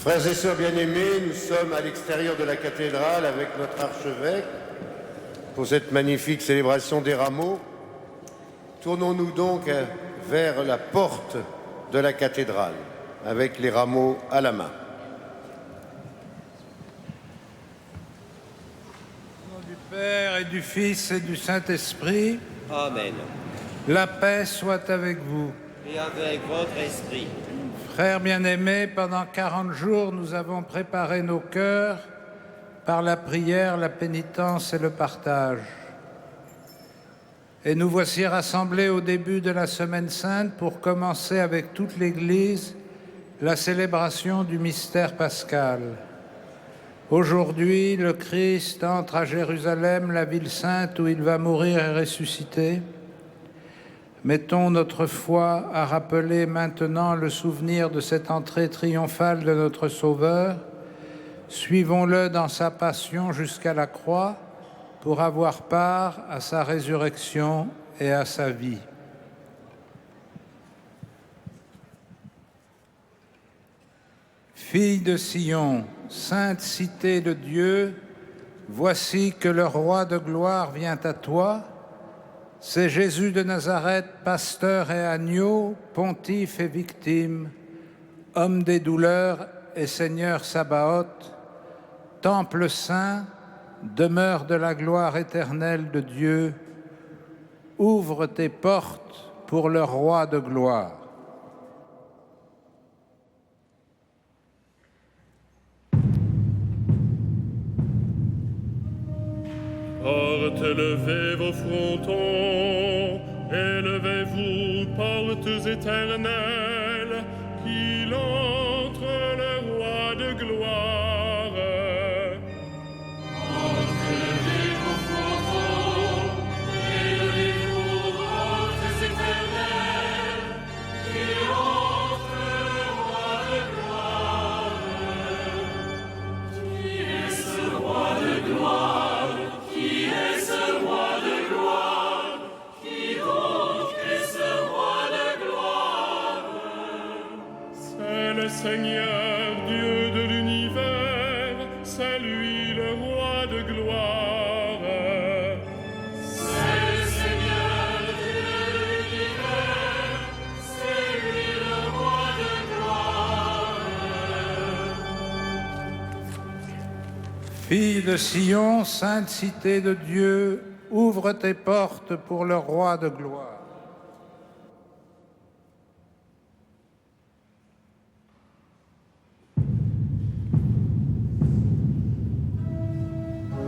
Frères et sœurs bien-aimés, nous sommes à l'extérieur de la cathédrale avec notre archevêque pour cette magnifique célébration des rameaux. Tournons-nous donc vers la porte de la cathédrale avec les rameaux à la main. Au nom du Père et du Fils et du Saint-Esprit. Amen. La paix soit avec vous. Et avec votre esprit. Frères bien-aimés, pendant 40 jours, nous avons préparé nos cœurs par la prière, la pénitence et le partage. Et nous voici rassemblés au début de la Semaine Sainte pour commencer avec toute l'Église la célébration du mystère pascal. Aujourd'hui, le Christ entre à Jérusalem, la ville sainte où il va mourir et ressusciter. Mettons notre foi à rappeler maintenant le souvenir de cette entrée triomphale de notre Sauveur. Suivons-le dans sa passion jusqu'à la croix pour avoir part à sa résurrection et à sa vie. Fille de Sion, sainte cité de Dieu, voici que le roi de gloire vient à toi. C'est Jésus de Nazareth, pasteur et agneau, pontife et victime, homme des douleurs et Seigneur Sabaoth, temple saint, demeure de la gloire éternelle de Dieu, ouvre tes portes pour le roi de gloire. Portes, levez vos frontons, élevez-vous, portes éternelles, qu'il entre le roi de gloire. Portes, levez vos frontons, élevez-vous, portes éternelles, qu'il entre le roi de gloire. Qui est ce roi de gloire? Seigneur, Dieu de l'univers, c'est lui le roi de gloire. C'est le Seigneur, Dieu de l'univers, c'est lui le roi de gloire. Fille de Sion, sainte cité de Dieu, ouvre tes portes pour le roi de gloire.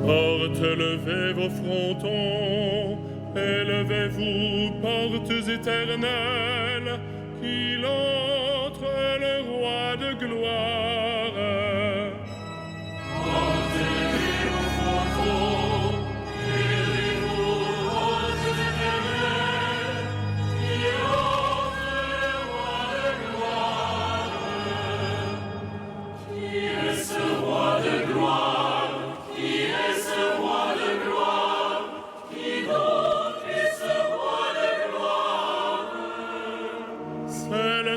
Portes, levez vos frontons, élevez-vous, portes éternelles, qu'il entre le roi de gloire. Portes, levez vos frontons, élevez-vous, portes éternelles, qu'il entre le roi de gloire. Qui est ce roi de gloire?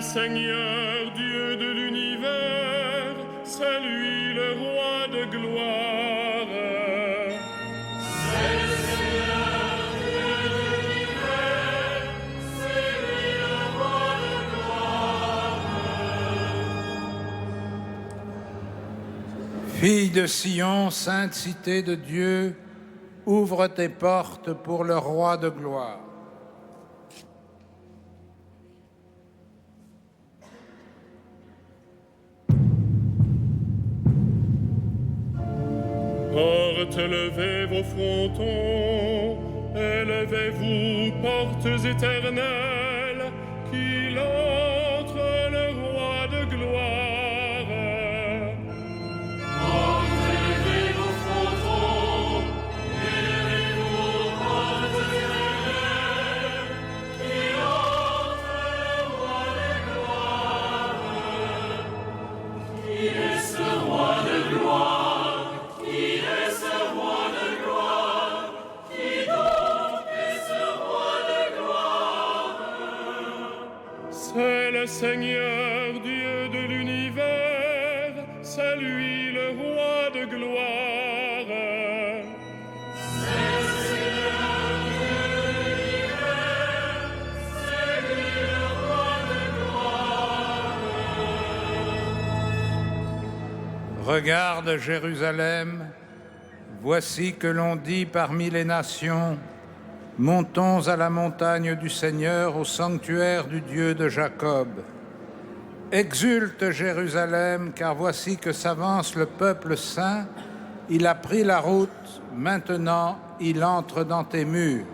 Seigneur, Dieu de l'univers, c'est lui le roi de gloire. C'est le Seigneur, Dieu de l'univers, c'est lui le roi de gloire. Fille de Sion, sainte cité de Dieu, ouvre tes portes pour le roi de gloire. Portes, levez vos frontons, élevez-vous, portes éternelles, qu'il entre le roi de gloire. Portes, levez vos frontons, élevez-vous, portes éternelles, qu'il entre le roi de gloire. Qui est ce roi de gloire? C'est le Seigneur, Dieu de l'univers, Regarde Jérusalem, voici que l'on dit parmi les nations, montons à la montagne du Seigneur, au sanctuaire du Dieu de Jacob. Exulte Jérusalem, car voici que s'avance le peuple saint, il a pris la route, maintenant il entre dans tes murs.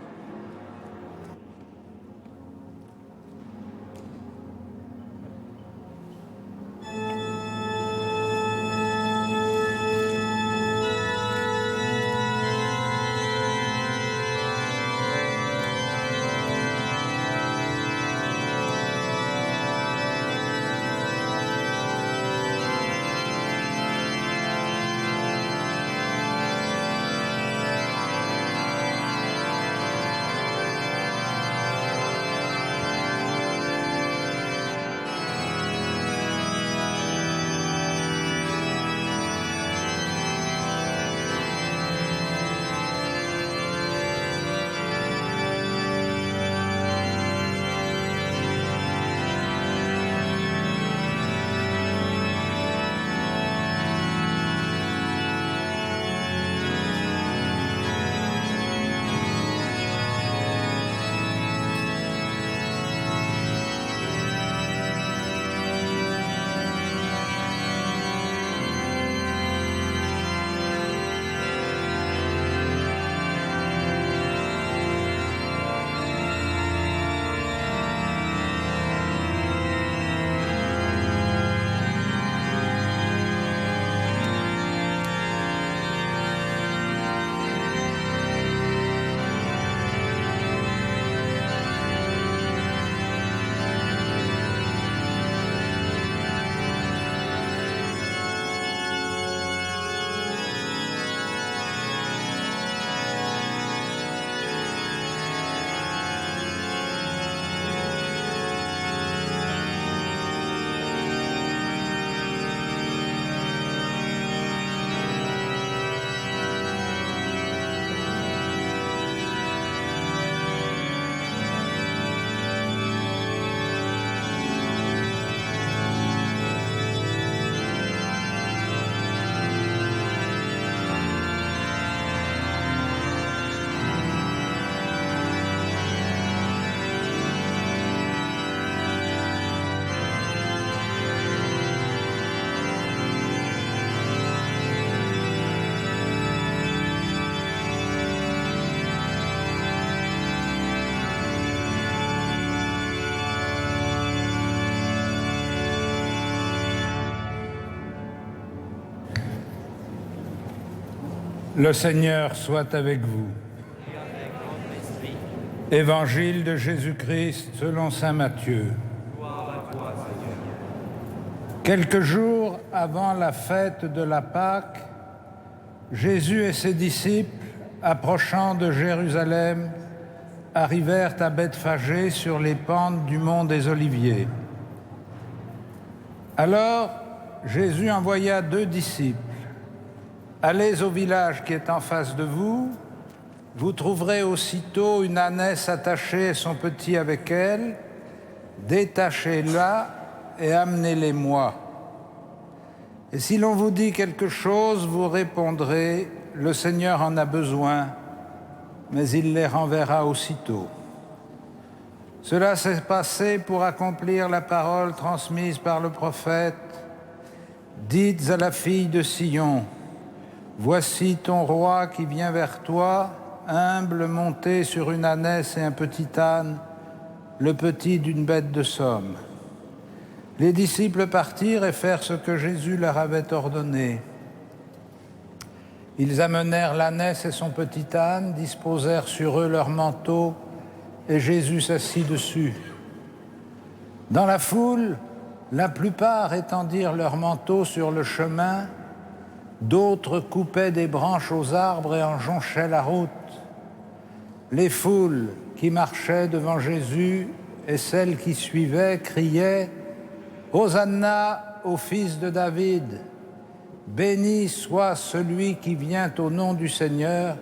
Le Seigneur soit avec vous. Évangile de Jésus-Christ selon saint Matthieu. Quelques jours avant la fête de la Pâque, Jésus et ses disciples, approchant de Jérusalem, arrivèrent à Bethphagée sur les pentes du mont des Oliviers. Alors, Jésus envoya 2 disciples. Allez au village qui est en face de vous, vous trouverez aussitôt une ânesse attachée et son petit avec elle, détachez-la et amenez-les-moi. Et si l'on vous dit quelque chose, vous répondrez, le Seigneur en a besoin, mais il les renverra aussitôt. Cela s'est passé pour accomplir la parole transmise par le prophète. Dites à la fille de Sion, voici ton roi qui vient vers toi, humble, monté sur une ânesse et un petit âne, le petit d'une bête de somme. Les disciples partirent et firent ce que Jésus leur avait ordonné. Ils amenèrent l'ânesse et son petit âne, disposèrent sur eux leurs manteaux, et Jésus s'assit dessus. Dans la foule, la plupart étendirent leurs manteaux sur le chemin, d'autres coupaient des branches aux arbres et en jonchaient la route. Les foules qui marchaient devant Jésus et celles qui suivaient criaient « Hosanna au fils de David ! béni soit celui qui vient au nom du Seigneur,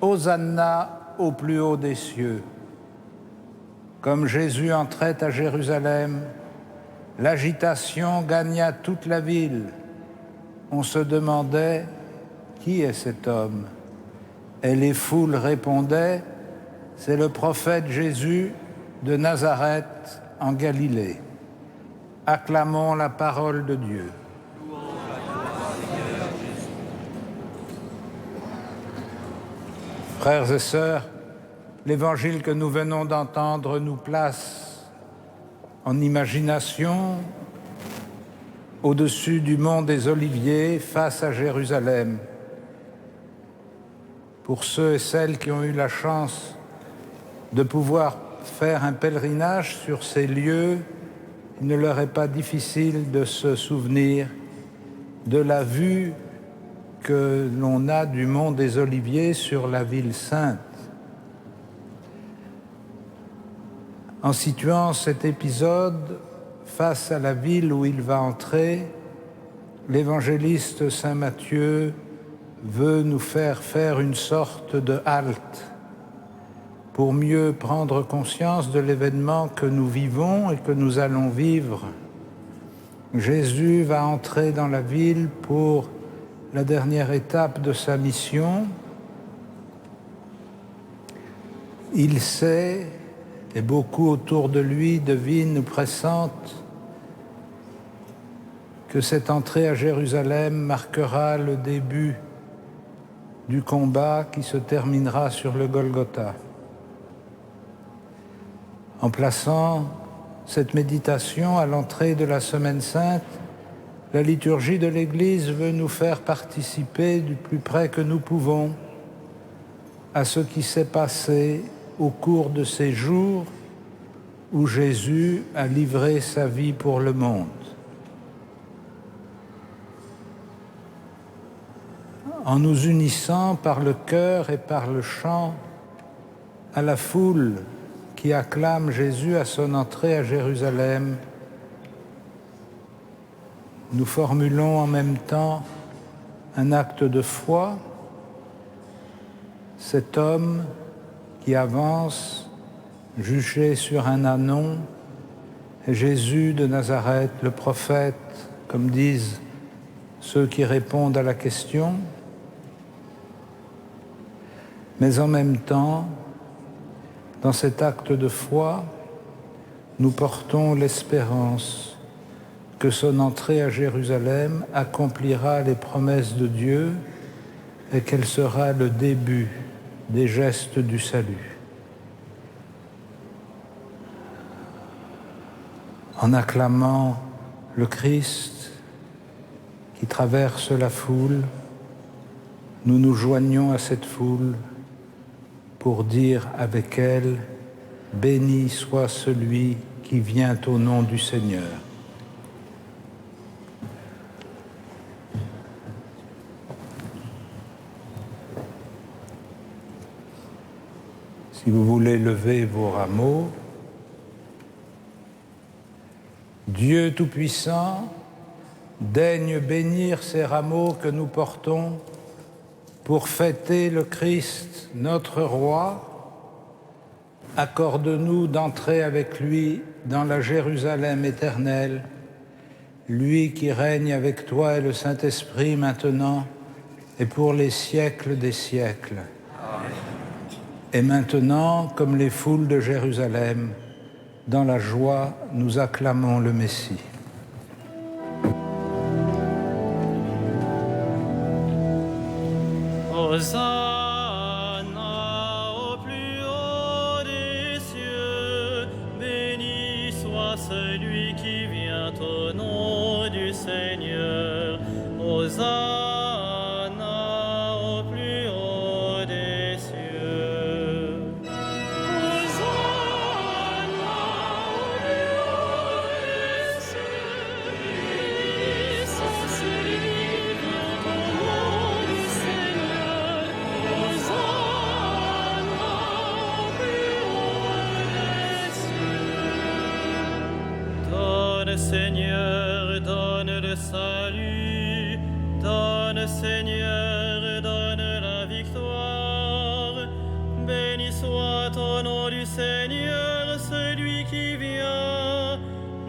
Hosanna au plus haut des cieux. Comme Jésus entrait à Jérusalem, l'agitation gagna toute la ville. On se demandait « Qui est cet homme ?» Et les foules répondaient « C'est le prophète Jésus de Nazareth en Galilée. » Acclamons la parole de Dieu. Frères et sœurs, l'évangile que nous venons d'entendre nous place en imagination au-dessus du mont des Oliviers face à Jérusalem. Pour ceux et celles qui ont eu la chance de pouvoir faire un pèlerinage sur ces lieux, il ne leur est pas difficile de se souvenir de la vue que l'on a du mont des Oliviers sur la ville sainte. En situant cet épisode face à la ville où il va entrer, l'évangéliste Saint Matthieu veut nous faire une sorte de halte pour mieux prendre conscience de l'événement que nous vivons et que nous allons vivre. Jésus va entrer dans la ville pour la dernière étape de sa mission. Il sait, et beaucoup autour de lui devinent ou pressentent, que cette entrée à Jérusalem marquera le début du combat qui se terminera sur le Golgotha. En plaçant cette méditation à l'entrée de la Semaine Sainte, la liturgie de l'Église veut nous faire participer du plus près que nous pouvons à ce qui s'est passé au cours de ces jours où Jésus a livré sa vie pour le monde. En nous unissant par le cœur et par le chant à la foule qui acclame Jésus à son entrée à Jérusalem, nous formulons en même temps un acte de foi. Cet homme qui avance, juché sur un ânon, est Jésus de Nazareth, le prophète, comme disent ceux qui répondent à la question. Mais en même temps, dans cet acte de foi, nous portons l'espérance que son entrée à Jérusalem accomplira les promesses de Dieu et qu'elle sera le début des gestes du salut. En acclamant le Christ qui traverse la foule, nous nous joignons à cette foule pour dire avec elle « Béni soit celui qui vient au nom du Seigneur ». Si vous voulez lever vos rameaux, Dieu Tout-Puissant daigne bénir ces rameaux que nous portons pour fêter le Christ, notre Roi. Accorde-nous d'entrer avec lui dans la Jérusalem éternelle, lui qui règne avec toi et le Saint-Esprit maintenant et pour les siècles des siècles. Amen. Et maintenant, comme les foules de Jérusalem, dans la joie, nous acclamons le Messie. Hosanna au plus haut des cieux, béni soit celui qui vient au nom du Seigneur. Hosanna au plus haut des cieux. Hosanna au plus haut des cieux, béni soit celui qui vient au nom du Seigneur. Hosanna au plus haut des cieux. Donne, Seigneur, donne le salut. Seigneur donne la victoire. Béni soit au nom du Seigneur, celui qui vient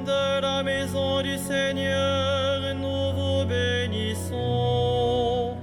de la maison du Seigneur, nous vous bénissons.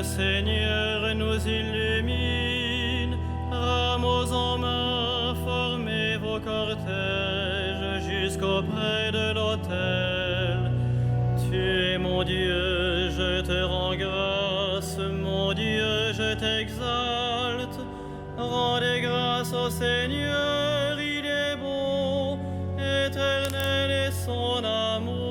Seigneur nous illumine, rameaux en main, formez vos cortèges jusqu'auprès de l'autel. Tu es mon Dieu, je te rends grâce, mon Dieu, je t'exalte. Rendez grâce au Seigneur, il est bon, éternel est son amour.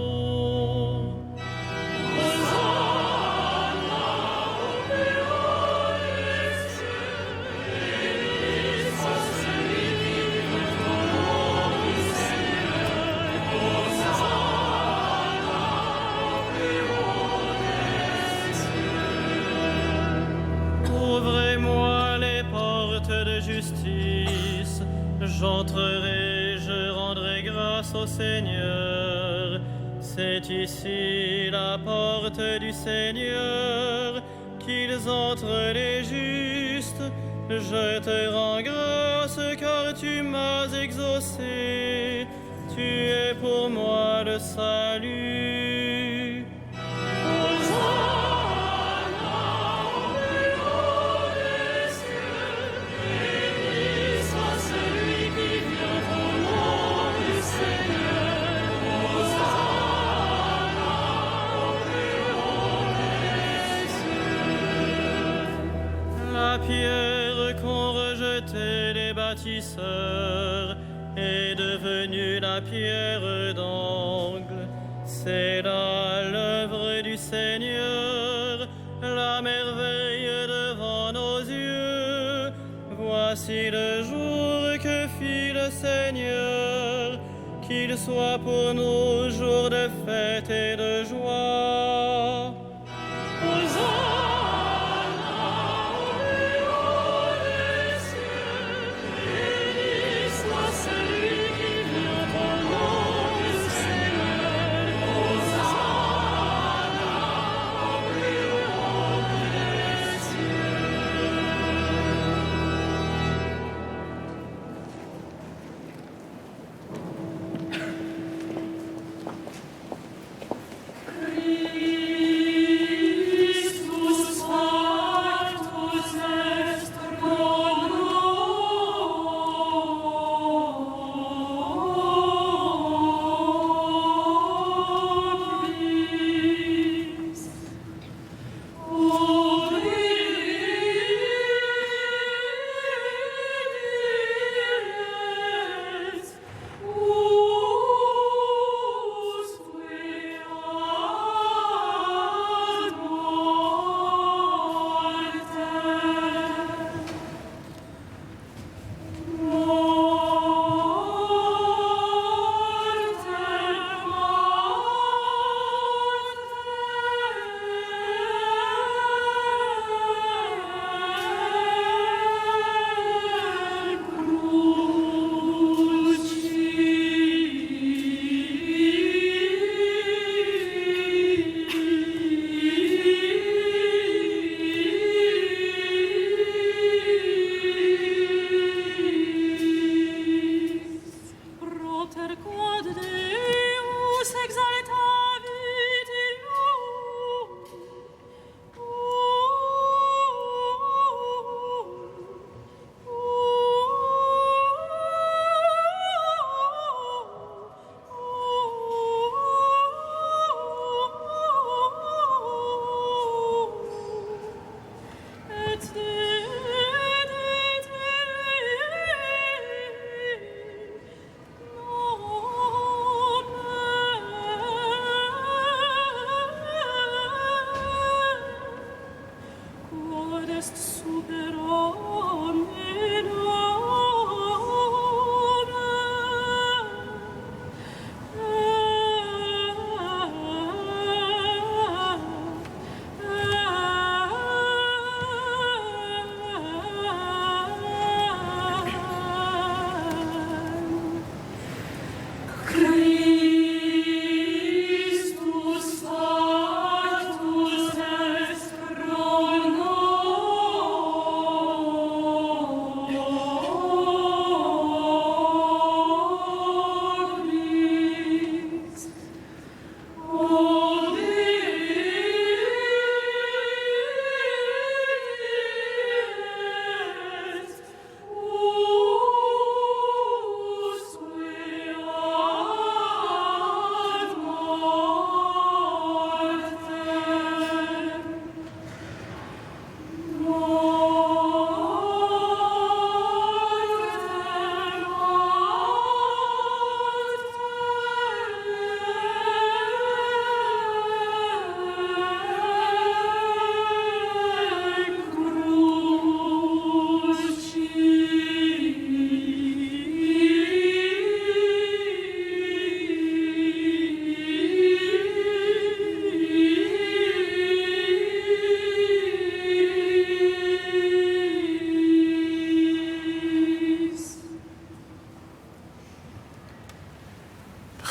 Ouvrez-moi les portes de justice, j'entrerai, je rendrai grâce au Seigneur. C'est ici la porte du Seigneur, qu'ils entrent les justes. Je te rends grâce car tu m'as exaucé, tu es pour moi le salut. La pierre qu'ont rejetée les bâtisseurs est devenue la pierre d'angle. C'est là l'œuvre du Seigneur, la merveille devant nos yeux. Voici le jour que fit le Seigneur, qu'il soit pour nous jour de fête et de joie. Priez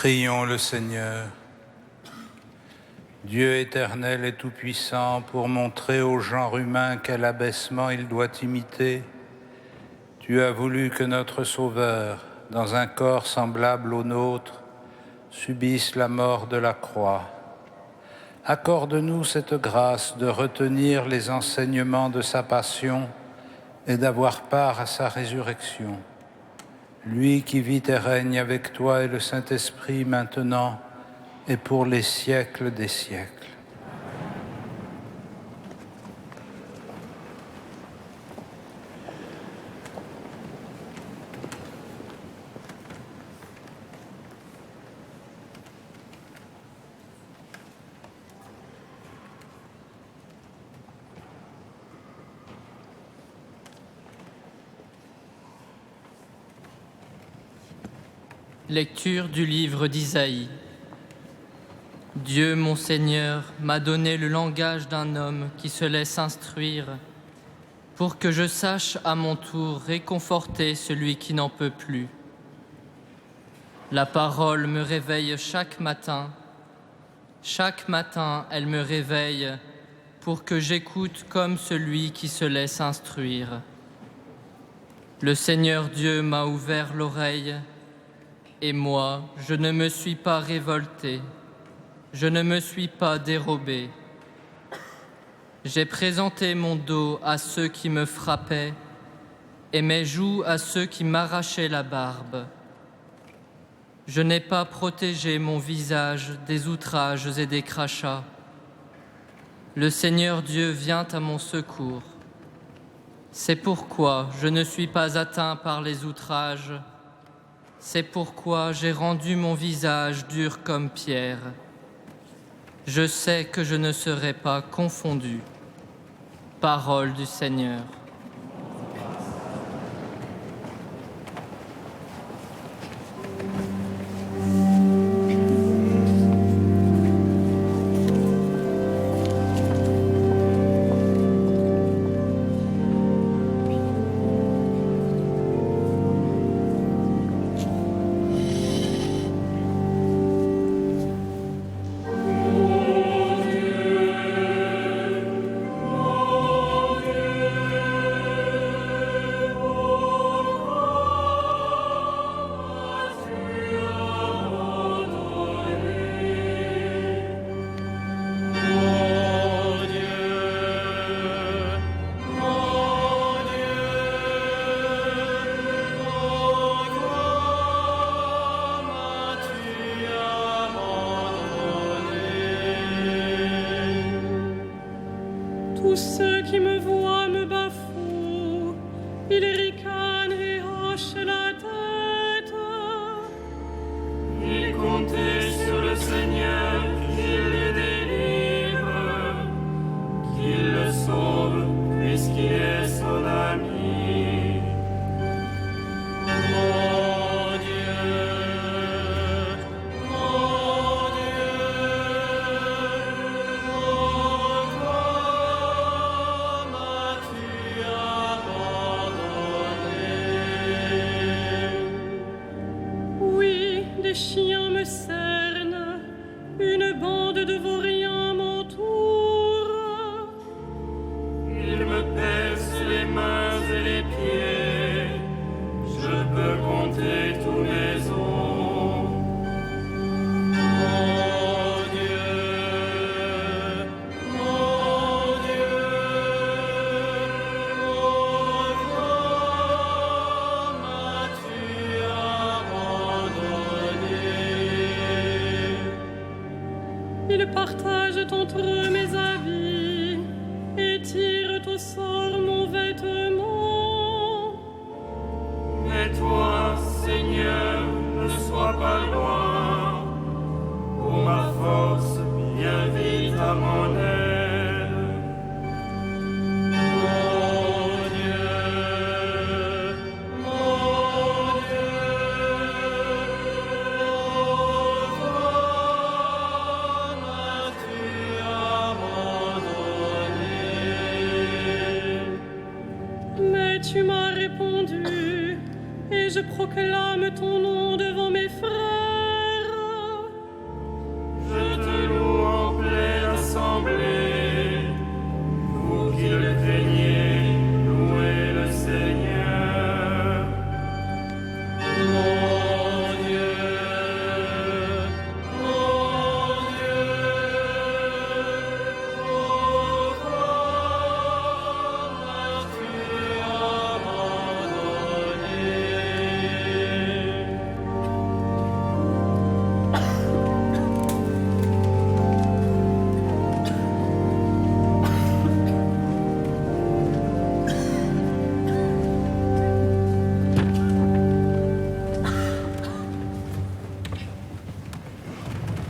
Prions le Seigneur. Dieu éternel et tout-puissant, pour montrer au genre humain quel abaissement il doit imiter, tu as voulu que notre Sauveur, dans un corps semblable au nôtre, subisse la mort de la croix. Accorde-nous cette grâce de retenir les enseignements de sa passion et d'avoir part à sa résurrection. Lui qui vit et règne avec toi et le Saint-Esprit maintenant et pour les siècles des siècles. Lecture du livre d'Isaïe. Dieu, mon Seigneur, m'a donné le langage d'un homme qui se laisse instruire, pour que je sache à mon tour réconforter celui qui n'en peut plus. La parole me réveille chaque matin elle me réveille, pour que j'écoute comme celui qui se laisse instruire. Le Seigneur Dieu m'a ouvert l'oreille, et moi, je ne me suis pas révolté, je ne me suis pas dérobé. J'ai présenté mon dos à ceux qui me frappaient et mes joues à ceux qui m'arrachaient la barbe. Je n'ai pas protégé mon visage des outrages et des crachats. Le Seigneur Dieu vient à mon secours. C'est pourquoi je ne suis pas atteint par les outrages. C'est pourquoi j'ai rendu mon visage dur comme pierre. Je sais que je ne serai pas confondu. Parole du Seigneur. Tous ceux qui me voient me bafouent, ils ricanent et hochent la tête. Il comptait sur le Seigneur qu'il le délivre, qu'il le sauve, puisqu'il est son ami. Mon Dieu, pourquoi m'as-tu abandonné? Oui, des chiens me cernent, une bande de vauriens m'entoure. Il me perce les mains et les pieds, je peux compter tous mes os. Mon Dieu, pourquoi m'as-tu abandonné? Ils partagent entre eux mes habits et tirent au sort mon vêtement. Mais toi, Seigneur, ne sois pas loin. Ô ma force, viens vite à mon aide. Mon Dieu, pourquoi m'as-tu abandonné? Mais tu m'as répondu, et je proclame ton nom devant mes frères.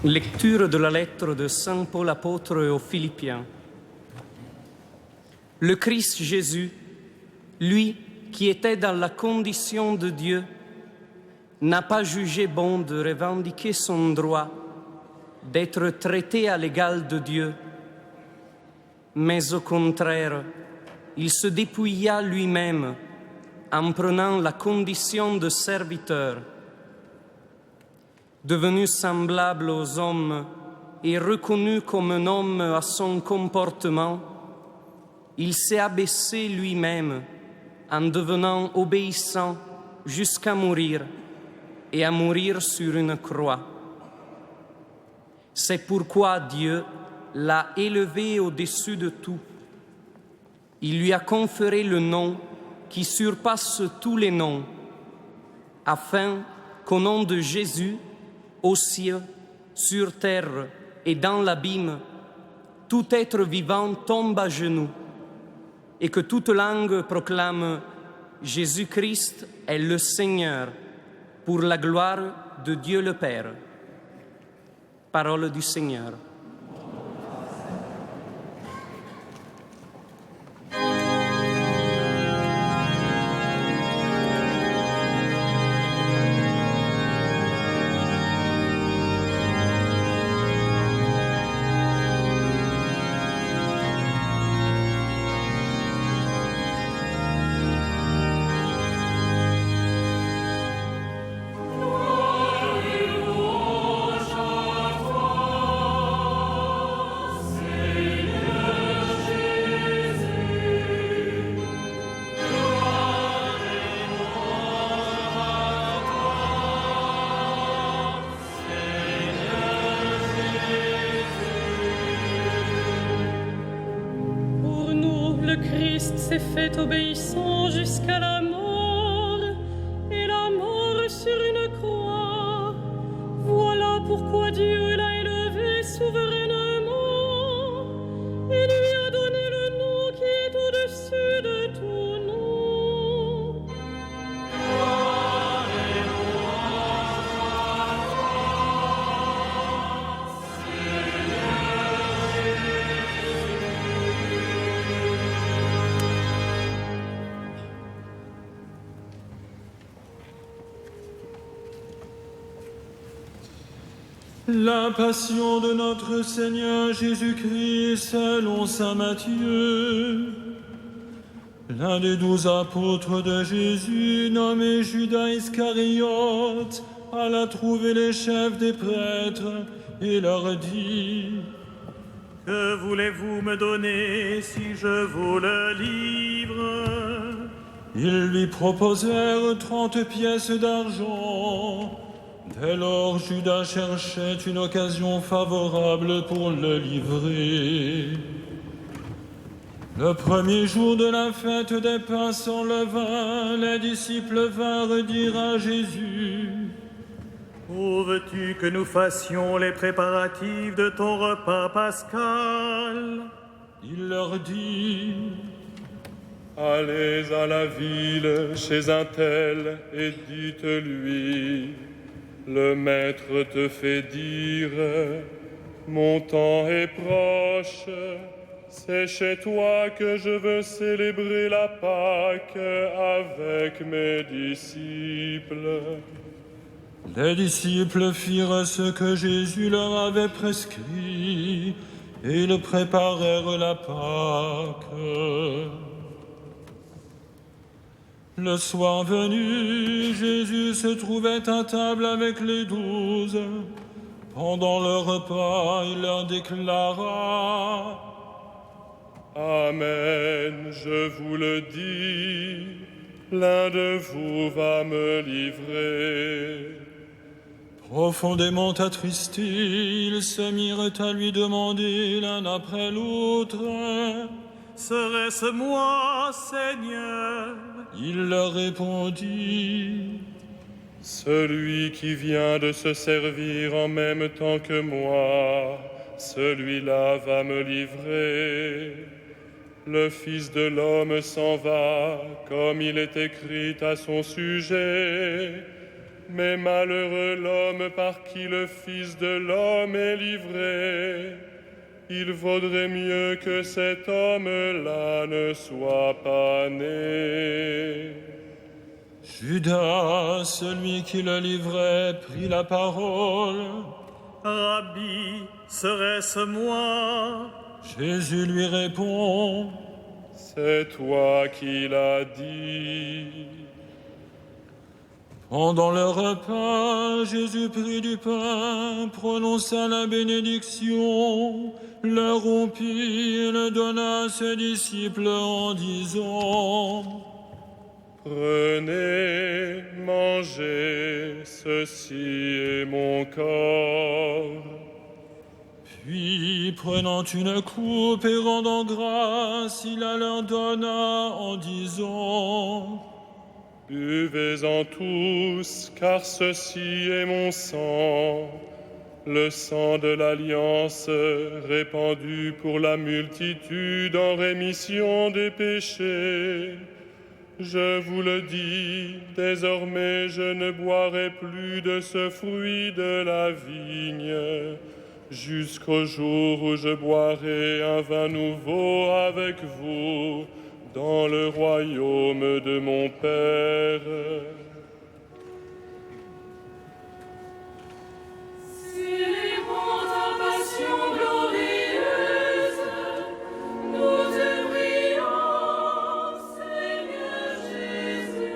Lecture de la lettre de Saint Paul apôtre aux Philippiens. Le Christ Jésus, lui qui était dans la condition de Dieu, n'a pas jugé bon de revendiquer son droit d'être traité à l'égal de Dieu, mais au contraire, il se dépouilla lui-même en prenant la condition de serviteur. Devenu semblable aux hommes et reconnu comme un homme à son comportement, il s'est abaissé lui-même en devenant obéissant jusqu'à mourir et à mourir sur une croix. C'est pourquoi Dieu l'a élevé au-dessus de tout. Il lui a conféré le nom qui surpasse tous les noms, afin qu'au nom de Jésus, aux cieux, sur terre et dans l'abîme, tout être vivant tombe à genoux et que toute langue proclame Jésus-Christ est le Seigneur, pour la gloire de Dieu le Père. Parole du Seigneur. S'est fait obéissant jusqu'à la mort, et la mort sur une croix. Voilà pourquoi Dieu l'a élevé souverainement et lui a donné le nom qui est au-dessus de tout nom. La passion de notre Seigneur Jésus-Christ selon saint Matthieu. L'un des 12 apôtres de Jésus, nommé Judas Iscariote, alla trouver les chefs des prêtres et leur dit: Que voulez-vous me donner si je vous le livre? Ils lui proposèrent 30 pièces d'argent. Dès lors, Judas cherchait une occasion favorable pour le livrer. Le premier jour de la fête des pains sans levain, les disciples vinrent dire à Jésus: Où veux-tu que nous fassions les préparatifs de ton repas pascal? Il leur dit: Allez à la ville chez un tel et dites-lui: Le Maître te fait dire, mon temps est proche, c'est chez toi que je veux célébrer la Pâque avec mes disciples. Les disciples firent ce que Jésus leur avait prescrit et ils préparèrent la Pâque. Le soir venu, Jésus se trouvait à table avec les 12. Pendant le repas, il leur déclara: Amen, je vous le dis, l'un de vous va me livrer. Profondément attristés, ils se mirent à lui demander l'un après l'autre: Serait-ce moi, Seigneur? Il leur répondit: Celui qui vient de se servir en même temps que moi, celui-là va me livrer. Le Fils de l'homme s'en va, comme il est écrit à son sujet, mais malheureux l'homme par qui le Fils de l'homme est livré. Il vaudrait mieux que cet homme-là ne soit pas né. Judas, celui qui le livrait, prit la parole. Rabbi, serait-ce moi? Jésus lui répond, c'est toi qui l'as dit. Pendant le repas, Jésus prit du pain, prononça la bénédiction, le rompit et le donna à ses disciples en disant, prenez, mangez, ceci est mon corps. Puis, prenant une coupe et rendant grâce, il la leur donna en disant, buvez-en tous, car ceci est mon sang, le sang de l'alliance répandu pour la multitude en rémission des péchés. Je vous le dis, désormais je ne boirai plus de ce fruit de la vigne, jusqu'au jour où je boirai un vin nouveau avec vous dans le royaume de mon Père. Célébrons ta passion glorieuse, nous te prions, Seigneur Jésus.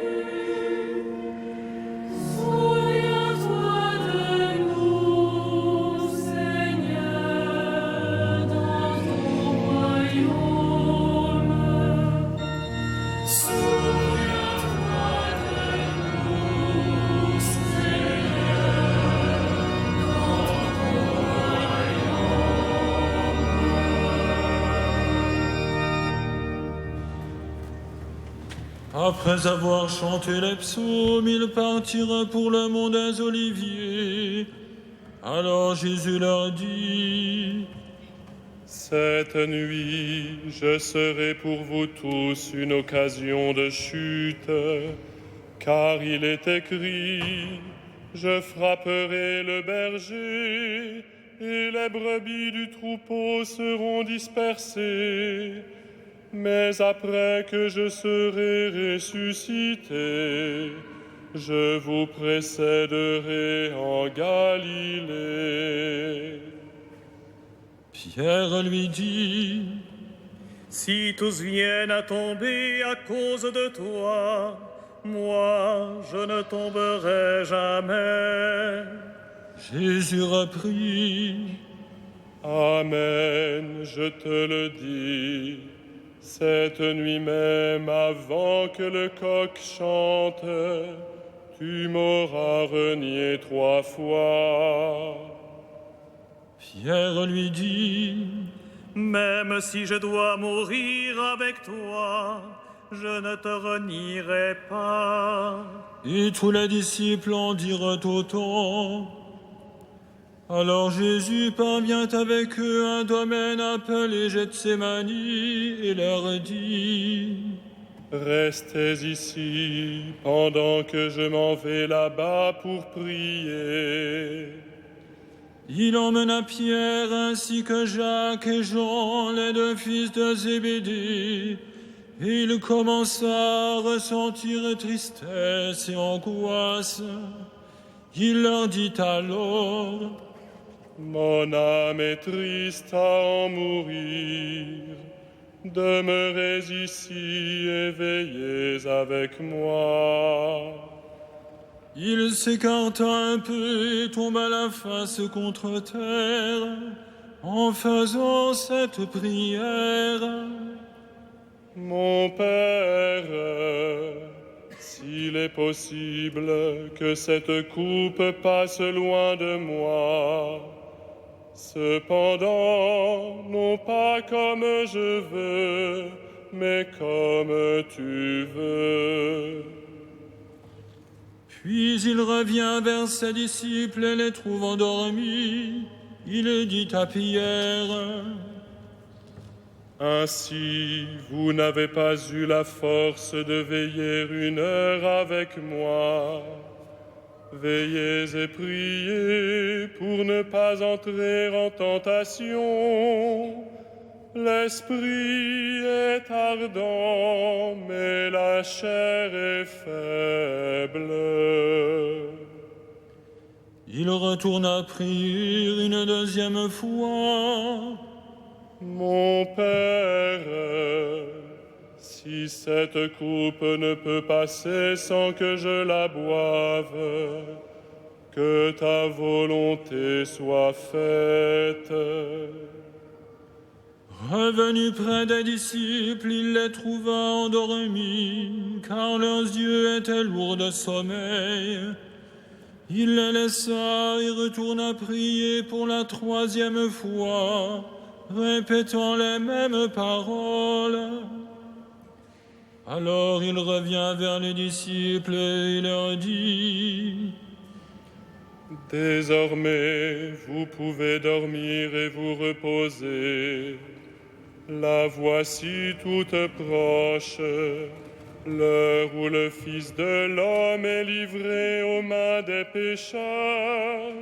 Souviens-toi de nous, Seigneur, dans ton royaume. Souviens-toi de nous, Seigneur, dans ton royaume. après avoir chanté les psaumes, ils partirent pour le mont des Oliviers. Alors Jésus leur dit, Cette nuit, je serai pour vous tous une occasion de chute, car il est écrit, je frapperai le berger, et les brebis du troupeau seront dispersées. Mais après que je serai ressuscité, je vous précéderai en Galilée. Pierre lui dit, Si tous viennent à tomber à cause de toi, moi je ne tomberai jamais. Jésus reprit, Amen, je te le dis. Cette nuit même, avant que le coq chante, tu m'auras renié 3 fois. Pierre lui dit, Même si je dois mourir avec toi, je ne te renierai pas. et tous les disciples en dirent autant. Alors Jésus parvient avec eux à un domaine appelé Gethsémani et leur dit, Restez ici pendant que je m'en vais là-bas pour prier. Il emmena Pierre ainsi que Jacques et Jean, les 2 fils de Zébédée, et il commença à ressentir tristesse et angoisse. Il leur dit alors, Mon âme est triste à en mourir. Demeurez ici et veillez avec moi. il s'écarta un peu et tomba la face contre terre en faisant cette prière. Mon Père, s'il est possible que cette coupe passe loin de moi, cependant, non pas comme je veux, mais comme tu veux. Puis il revient vers ses disciples et les trouve endormis. Il dit à Pierre, Ainsi, vous n'avez pas eu la force de veiller 1 heure avec moi. Veillez et priez pour ne pas entrer en tentation. L'esprit est ardent, mais la chair est faible. Il retourna prier une deuxième fois. Mon Père, si cette coupe ne peut passer sans que je la boive, que ta volonté soit faite. Revenu près des disciples, il les trouva endormis, car leurs yeux étaient lourds de sommeil. Il les laissa et retourna prier pour la troisième fois, répétant les mêmes paroles. Alors il revient vers les disciples et leur dit: Désormais, vous pouvez dormir et vous reposer. La voici toute proche, l'heure où le Fils de l'homme est livré aux mains des pécheurs.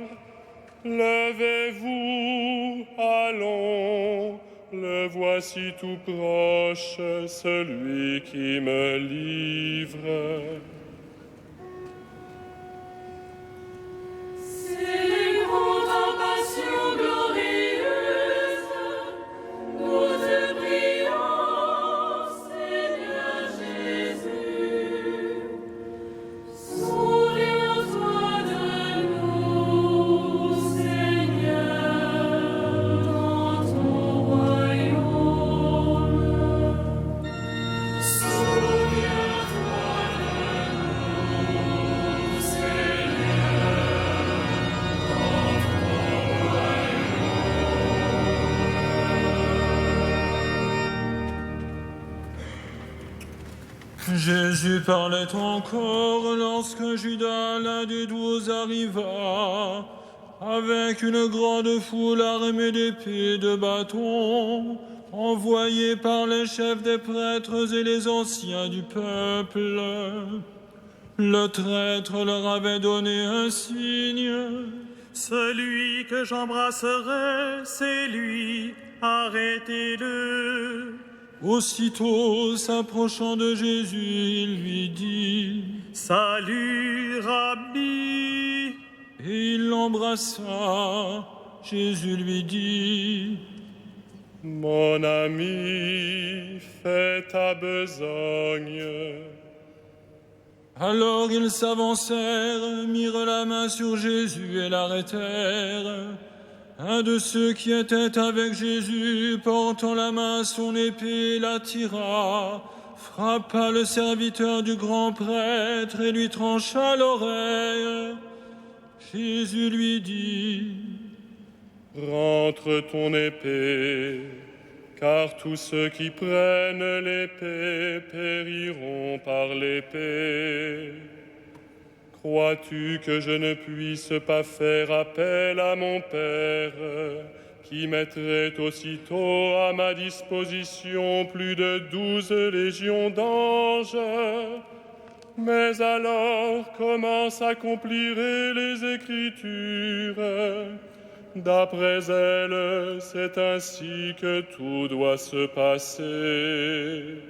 Levez-vous, allons, le voici tout proche, celui qui me livre. Célébrons ta passion glorieuse, nous te prions, Seigneur Jésus. Souviens-toi de nous, Seigneur, dans ton royaume. Souviens-toi de nous, Seigneur. Jésus parlait encore lorsque Judas, l'un des 12, arriva, avec une grande foule armée d'épées et de bâtons, envoyés par les chefs des prêtres et les anciens du peuple. Le traître leur avait donné un signe. Celui que j'embrasserai, c'est lui, arrêtez-le. Aussitôt, s'approchant de Jésus, il lui dit: Salut, Rabbi. Et il l'embrassa. Jésus lui dit: Mon ami, fais ta besogne. Alors ils s'avancèrent, mirent la main sur Jésus et l'arrêtèrent. Un de ceux qui étaient avec Jésus, portant la main à son épée, la tira, frappa le serviteur du grand prêtre et lui trancha l'oreille. Jésus lui dit: Rentre ton épée, car tous ceux qui prennent l'épée périront par l'épée. Crois-tu que je ne puisse pas faire appel à mon Père, qui mettrait aussitôt à ma disposition plus de 12 légions d'anges? Mais alors comment s'accompliraient les Écritures? D'après elles, c'est ainsi que tout doit se passer.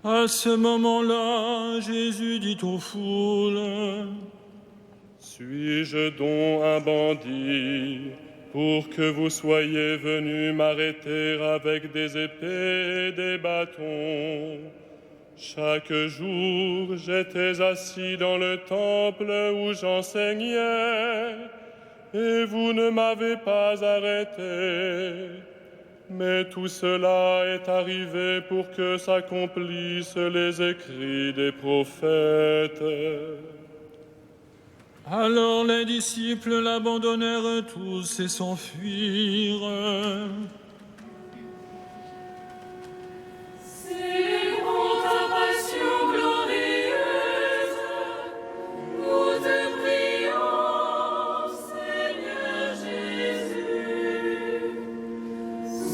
À ce moment-là, Jésus dit aux foules: Suis-je donc un bandit pour que vous soyez venus m'arrêter avec des épées et des bâtons? Chaque jour, j'étais assis dans le temple où j'enseignais, et vous ne m'avez pas arrêté. Mais tout cela est arrivé pour que s'accomplissent les écrits des prophètes. Alors les disciples l'abandonnèrent tous et s'enfuirent. Célébrons ta passion glorieuse, nous te prions, Seigneur Jésus.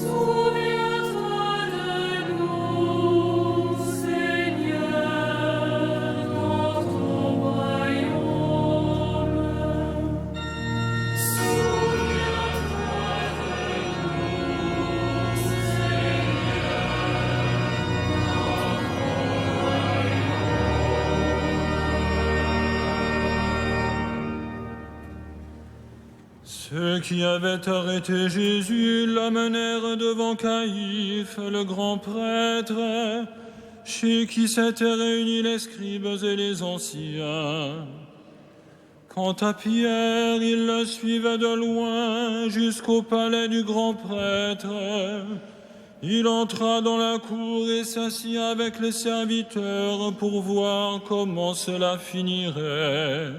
Souviens-toi de nous, Seigneur, dans ton royaume. Ceux qui avaient arrêté Jésus l'amenèrent devant Caïphe, le grand prêtre, chez qui s'étaient réunis les scribes et les anciens. Quant à Pierre, il le suivait de loin jusqu'au palais du grand prêtre. Il entra dans la cour et s'assit avec les serviteurs pour voir comment cela finirait.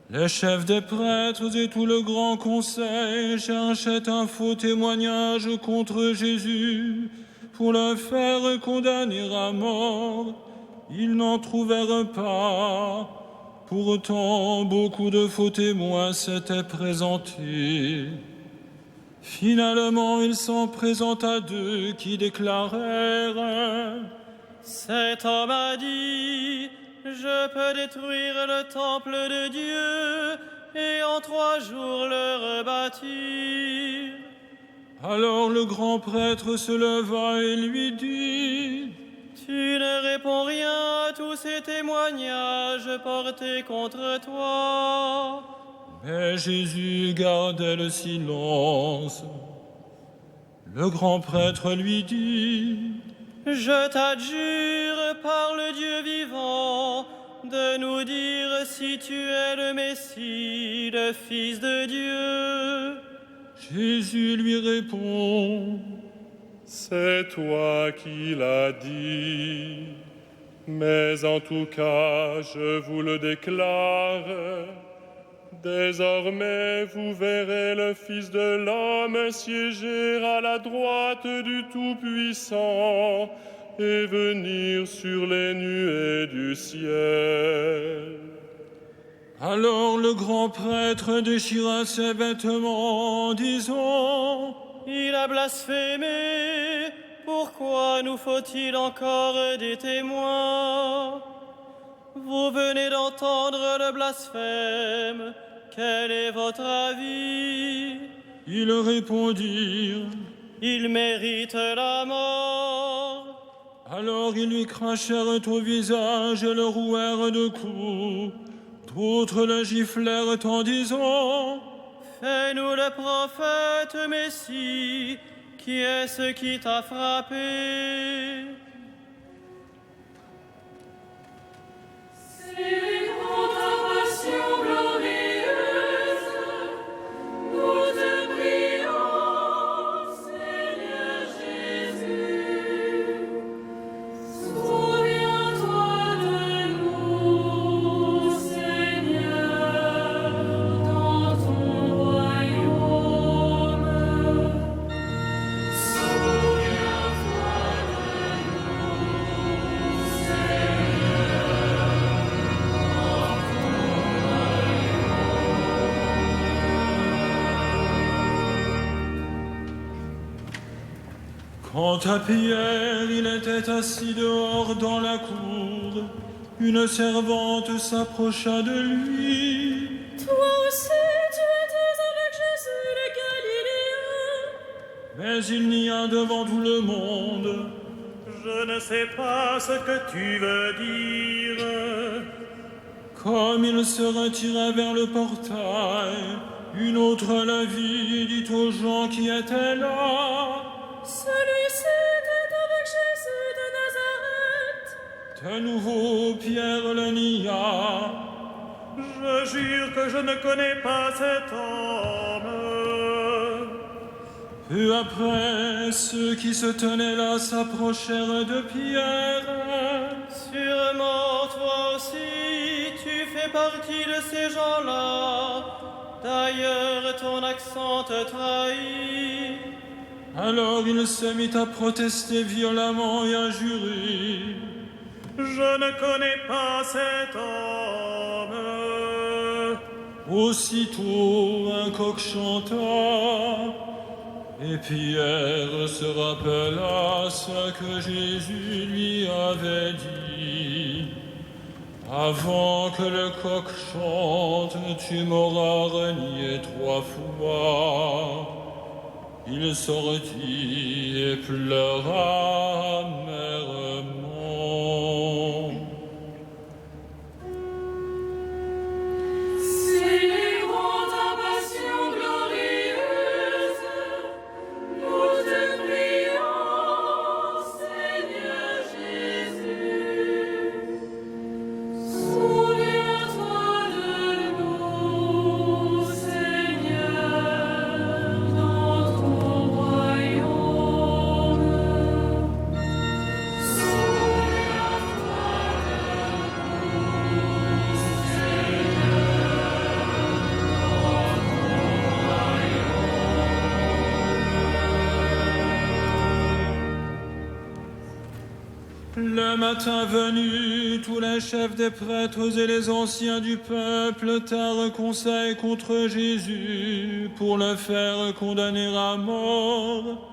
Les chefs des prêtres et tout le grand conseil cherchaient un faux témoignage contre Jésus pour le faire condamner à mort. Ils n'en trouvèrent pas. Pourtant, beaucoup de faux témoins s'étaient présentés. Finalement, il s'en présenta 2 qui déclarèrent « Cet homme a dit, je peux détruire le temple de Dieu et en 3 jours le rebâtir. » Alors le grand prêtre se leva et lui dit « Tu ne réponds rien à tous ces témoignages portés contre toi. » Mais Jésus gardait le silence. Le grand prêtre lui dit « Je t'adjure par le Dieu vivant de nous dire si tu es le Messie, le Fils de Dieu. » Jésus lui répond « C'est toi qui l'as dit, mais en tout cas, je vous le déclare. Désormais, vous verrez le Fils de l'homme siéger à la droite du Tout-Puissant et venir sur les nuées du ciel. » Alors le grand prêtre déchira ses vêtements en disant « Il a blasphémé, pourquoi nous faut-il encore des témoins? Vous venez d'entendre le blasphème, quel est votre avis? » Ils répondirent « Il mérite la mort. » Alors ils lui crachèrent au visage et le rouèrent de coups. D'autres le giflèrent en disant « Fais-nous le prophète Messie, qui est-ce qui t'a frappé? » Célébrons ta passion glorieuse, nous te prions, Seigneur Jésus. Souviens-toi de nous, Seigneur, dans ton royaume. Souviens-toi de nous, Seigneur. Quant à Pierre, il était assis dehors dans la cour. Une servante s'approcha de lui. « Toi aussi, tu étais avec Jésus le Galiléen. » Mais il nia devant tout le monde. « Je ne sais pas ce que tu veux dire. » Comme il se retirait vers le portail, une autre la vit, dit aux gens qui étaient là. Celui-ci était avec Jésus de Nazareth. De nouveau, Pierre le nia. Je jure que je ne connais pas cet homme. Peu après, ceux qui se tenaient là s'approchèrent de Pierre. Sûrement, toi aussi, tu fais partie de ces gens-là. D'ailleurs, ton accent te trahit. Alors il se mit à protester violemment et à jurer. Je ne connais pas cet homme. Aussitôt un coq chanta, et Pierre se rappela ce que Jésus lui avait dit. Avant que le coq chante, tu m'auras renié 3 fois. Il sortit et pleura amèrement. Célébrons ta passion Le matin venu, tous les chefs des prêtres et les anciens du peuple tinrent conseil contre Jésus pour le faire condamner à mort.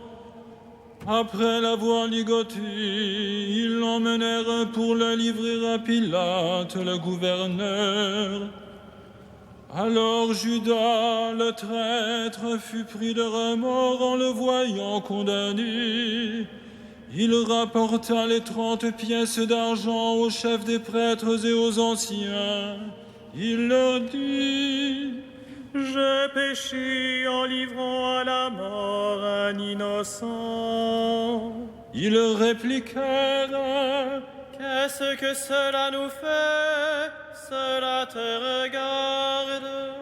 Après l'avoir ligoté, ils l'emmenèrent pour le livrer à Pilate, le gouverneur. Alors Judas, le traître, fut pris de remords en le voyant condamné. Il rapporta les 30 pièces d'argent aux chefs des prêtres et aux anciens. Il leur dit: J'ai péché en livrant à la mort un innocent. Ils répliquèrent: Qu'est-ce que cela nous fait? Cela te regarde.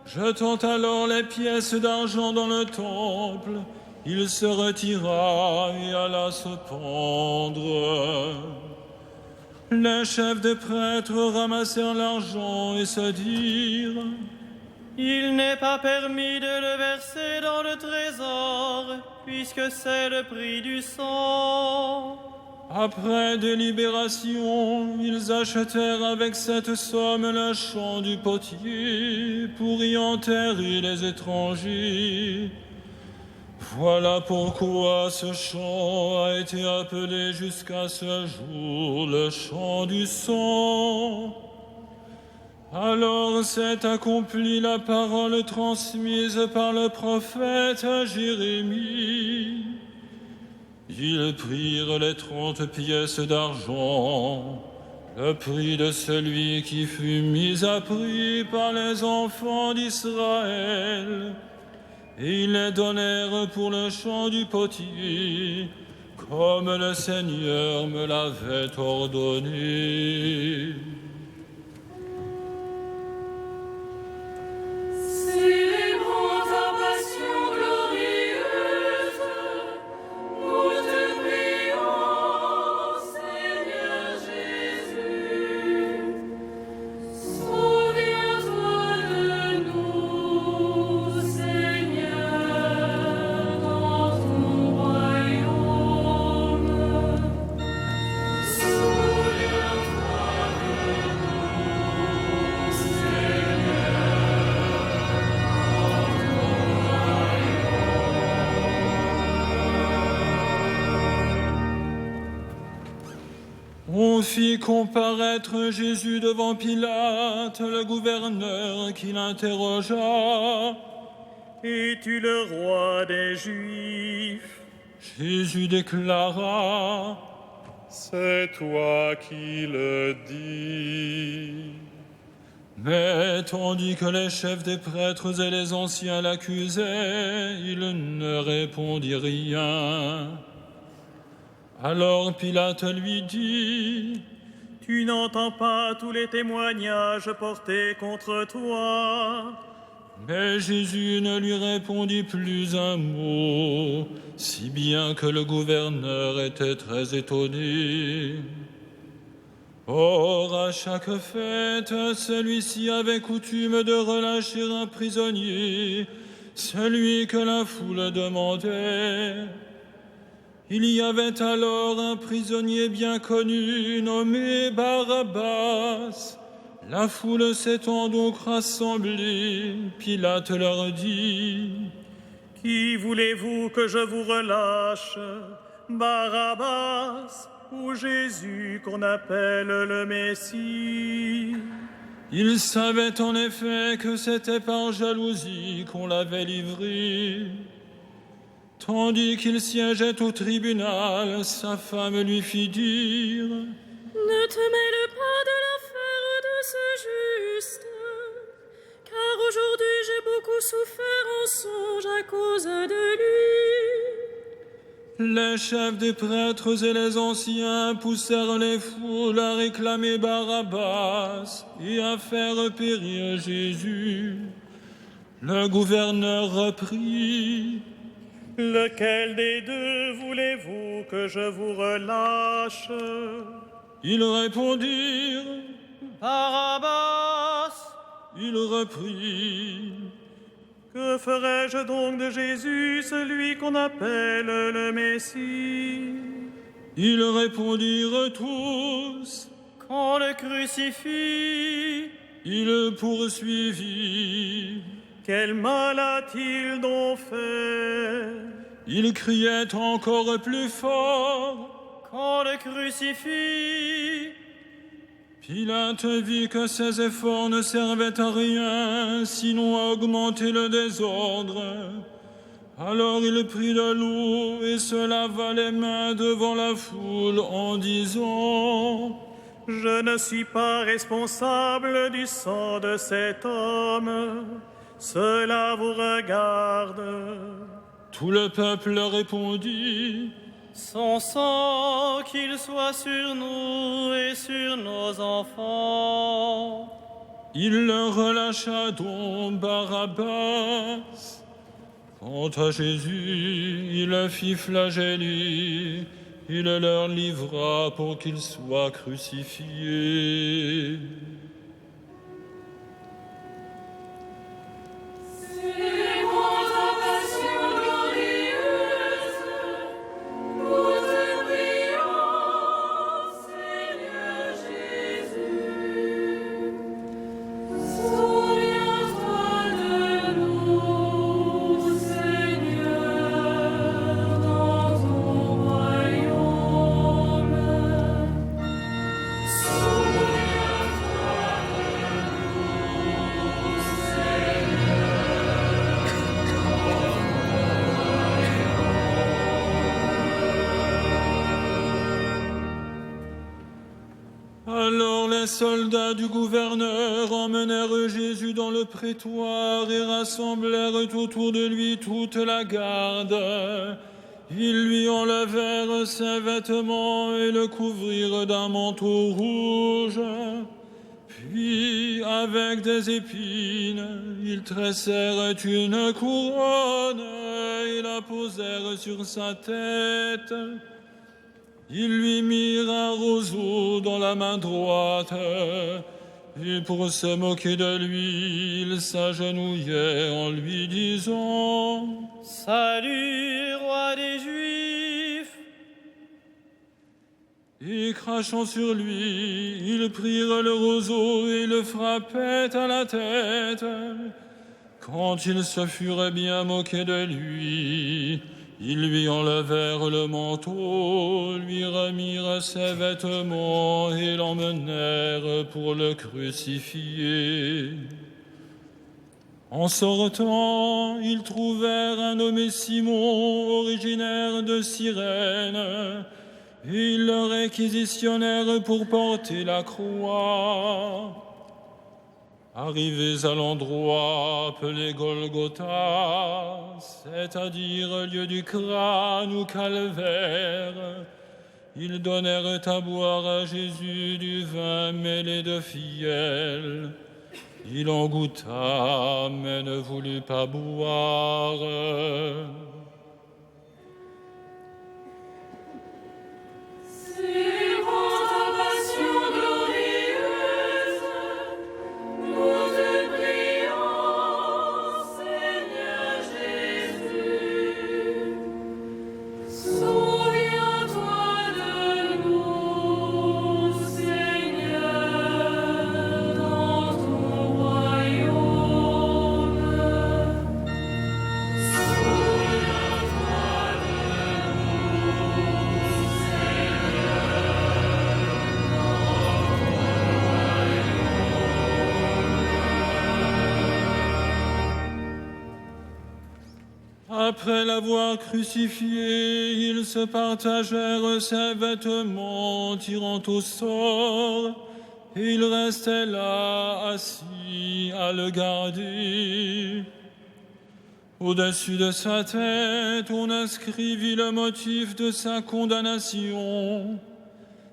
Jetant alors les pièces d'argent dans le temple, il se retira et alla se pendre. Les chefs des prêtres ramassèrent l'argent et se dirent: Il n'est pas permis de le verser dans le trésor, puisque c'est le prix du sang. Après délibération, ils achetèrent avec cette somme le champ du potier pour y enterrer les étrangers. Voilà pourquoi ce champ a été appelé jusqu'à ce jour le champ du sang. Alors s'est accomplie la parole transmise par le prophète Jérémie. Ils prirent les 30 pièces d'argent, le prix de celui qui fut mis à prix par les enfants d'Israël, et ils les donnèrent pour le champ du potier, comme le Seigneur me l'avait ordonné. Célébrons ta passion glorieuse, nous te prions, Seigneur Jésus. Souviens-toi de nous, Seigneur, dans ton royaume. Souviens-toi de nous, Seigneur. On fit comparaître Jésus devant Pilate, le gouverneur, qui l'interrogea: Es-tu le roi des Juifs? Jésus déclara: C'est toi qui le dis. Mais tandis que les chefs des prêtres et les anciens l'accusaient, il ne répondit rien. Alors Pilate lui dit: Tu n'entends pas tous les témoignages portés contre toi? Mais Jésus ne lui répondit plus un mot, si bien que le gouverneur était très étonné. Or, à chaque fête, celui-ci avait coutume de relâcher un prisonnier, celui que la foule demandait. Il y avait alors un prisonnier bien connu, nommé Barabbas. La foule s'étant donc rassemblée, Pilate leur dit: Qui voulez-vous que je vous relâche? Barabbas ou Jésus qu'on appelle le Messie? Il savait en effet que c'était par jalousie qu'on l'avait livré. Tandis qu'il siégeait au tribunal, sa femme lui fit dire: Ne te mêle pas de l'affaire de ce juste, car aujourd'hui j'ai beaucoup souffert en songe à cause de lui. Les chefs des prêtres et les anciens poussèrent les foules à réclamer Barabbas et à faire périr Jésus. Le gouverneur reprit: Lequel des deux voulez-vous que je vous relâche? Ils répondirent: Barabbas. Il reprit: Que ferai-je donc de Jésus, celui qu'on appelle le Messie? Ils répondirent tous: Qu'on le crucifie. Il poursuivit: Quel mal a-t-il donc fait? Il criait encore plus fort: Qu'on le crucifie. Pilate vit que ses efforts ne servaient à rien, sinon à augmenter le désordre. Alors il prit de l'eau et se lava les mains devant la foule en disant: Je ne suis pas responsable du sang de cet homme. Cela vous regarde. Tout le peuple répondit: Son sang, qu'il soit sur nous et sur nos enfants. Il leur relâcha donc Barabbas. Quant à Jésus, il le fit flageller. Il leur livra pour qu'il soit crucifié. Alors les soldats du gouverneur emmenèrent Jésus dans le prétoire et rassemblèrent autour de lui toute la garde. Ils lui enlevèrent ses vêtements et le couvrirent d'un manteau rouge. Puis, avec des épines, ils tressèrent une couronne et la posèrent sur sa tête. Ils lui mirent un roseau dans la main droite, et pour se moquer de lui, ils s'agenouillaient en lui disant: Salut, roi des Juifs! Et crachant sur lui, ils prirent le roseau et le frappaient à la tête. Quand ils se furent bien moqués de lui, ils lui enlevèrent le manteau, lui remirent ses vêtements et l'emmenèrent pour le crucifier. En sortant, ils trouvèrent un nommé Simon, originaire de Cyrène, et ils le réquisitionnèrent pour porter la croix. Arrivés à l'endroit appelé Golgotha, c'est-à-dire lieu du crâne ou calvaire, ils donnèrent à boire à Jésus du vin mêlé de fiel. Il en goûta, mais ne voulut pas boire. Après l'avoir crucifié, ils se partagèrent ses vêtements, tirant au sort, et il restait là, assis, à le garder. Au-dessus de sa tête, on inscrivit le motif de sa condamnation.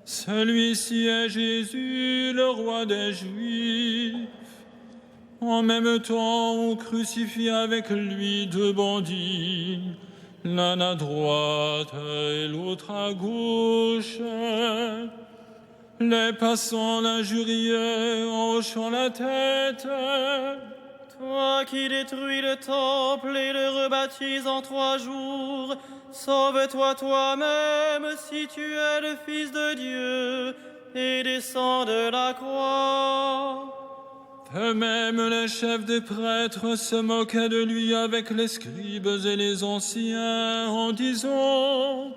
Celui-ci est Jésus, le roi des Juifs. En même temps, on crucifie avec lui deux bandits, l'un à droite et l'autre à gauche. Les passants l'injuriaient en hochant la tête. Toi qui détruis le temple et le rebâtis en 3 jours, sauve-toi toi-même si tu es le Fils de Dieu, et descends de la croix. De même, les chefs des prêtres se moquaient de lui avec les scribes et les anciens en disant: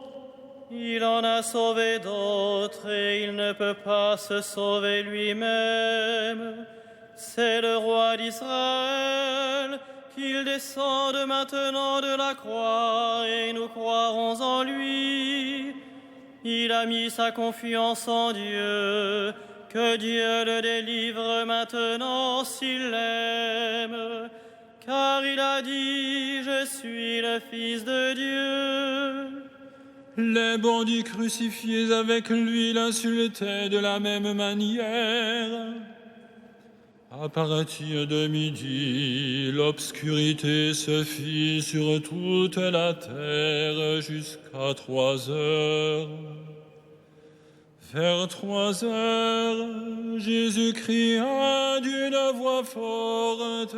Il en a sauvé d'autres et il ne peut pas se sauver lui-même. C'est le roi d'Israël, qu'il descende maintenant de la croix et nous croirons en lui. Il a mis sa confiance en Dieu, que Dieu le délivre maintenant s'il l'aime. Car il a dit: Je suis le Fils de Dieu. Les bandits crucifiés avec lui l'insultaient de la même manière. À partir de midi, l'obscurité se fit sur toute la terre jusqu'à 3 heures. Vers 3 heures, Jésus cria d'une voix forte: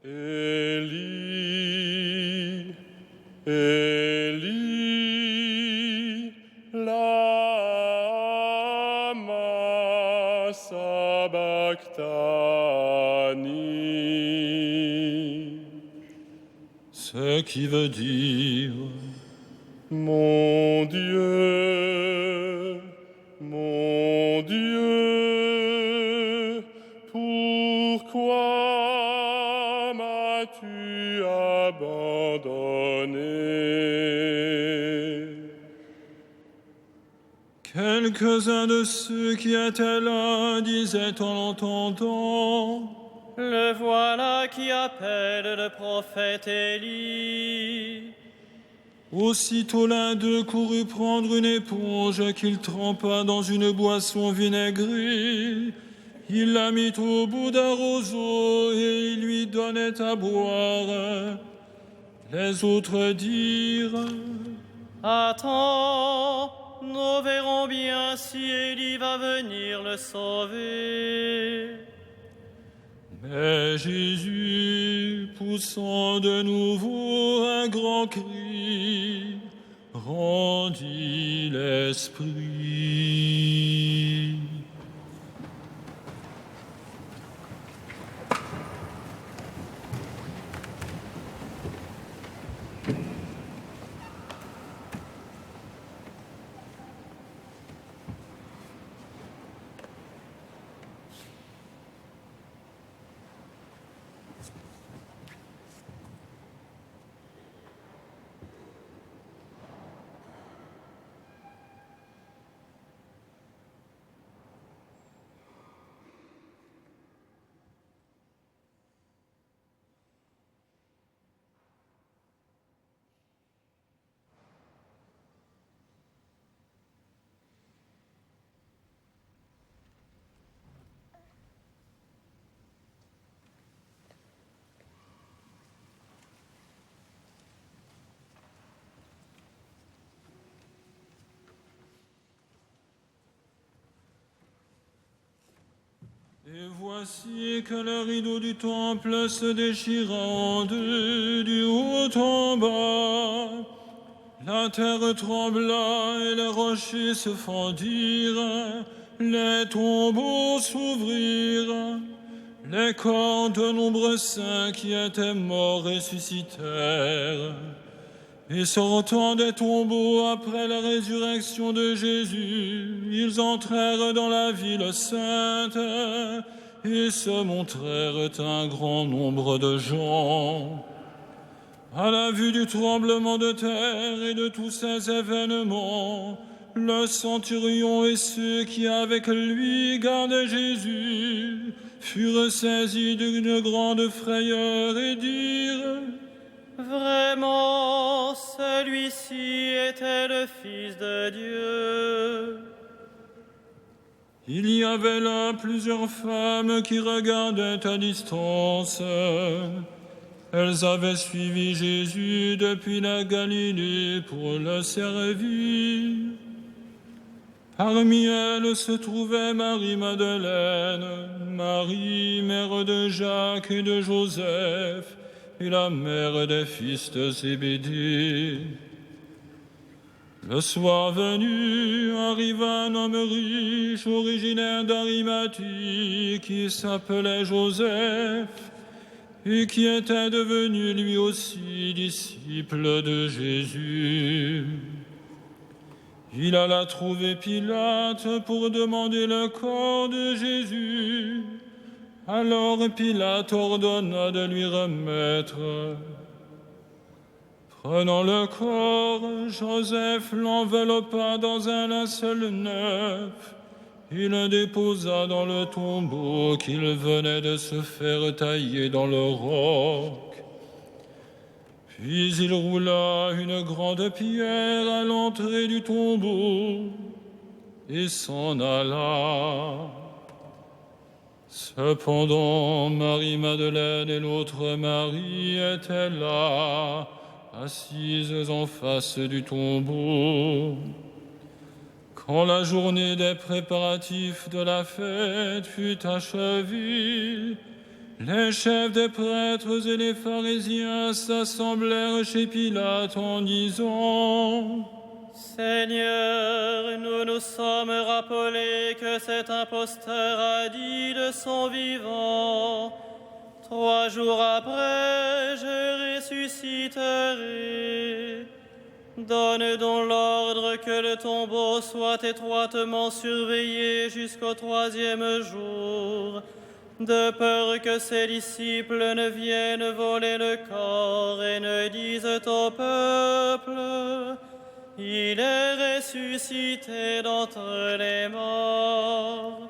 Élie, Élie, lama sabachthani. Ce qui veut dire: Mon Dieu, pourquoi m'as-tu abandonné? Quelques-uns de ceux qui étaient là disaient en l'entendant: Le voilà qui appelle le prophète Élie. Aussitôt l'un d'eux courut prendre une éponge qu'il trempa dans une boisson vinaigrée. Il la mit au bout d'un roseau et il lui donnait à boire. Les autres dirent: Attends, nous verrons bien si Élie va venir le sauver. Mais Jésus, poussant de nouveau un grand cri, rendit l'esprit. Et voici que le rideau du temple se déchira en deux, du haut en bas. La terre trembla et les rochers se fendirent, les tombeaux s'ouvrirent. Les corps de nombreux saints qui étaient morts ressuscitèrent. Et sortant des tombeaux après la résurrection de Jésus, ils entrèrent dans la ville sainte et se montrèrent un grand nombre de gens. À la vue du tremblement de terre et de tous ces événements, le centurion et ceux qui avec lui gardaient Jésus furent saisis d'une grande frayeur et dirent: Vraiment, celui-ci était le Fils de Dieu. Il y avait là plusieurs femmes qui regardaient à distance. Elles avaient suivi Jésus depuis la Galilée pour le servir. Parmi elles se trouvait Marie-Madeleine, Marie, mère de Jacques et de Joseph, et la mère des fils de Zébédée. Le soir venu, arriva un homme riche, originaire d'Arimathie, qui s'appelait Joseph, et qui était devenu lui aussi disciple de Jésus. Il alla trouver Pilate pour demander le corps de Jésus. Alors Pilate ordonna de lui remettre. Prenant le corps, Joseph l'enveloppa dans un linceul neuf. Il le déposa dans le tombeau qu'il venait de se faire tailler dans le roc. Puis il roula une grande pierre à l'entrée du tombeau et s'en alla. Cependant, Marie-Madeleine et l'autre Marie étaient là, assises en face du tombeau. Quand la journée des préparatifs de la fête fut achevée, les chefs des prêtres et les pharisiens s'assemblèrent chez Pilate en disant : Seigneur, nous nous sommes rappelés que cet imposteur a dit de son vivant : 3 jours après, je ressusciterai. Donne donc l'ordre que le tombeau soit étroitement surveillé jusqu'au 3e jour, de peur que ses disciples ne viennent voler le corps et ne disent au peuple : il est ressuscité d'entre les morts.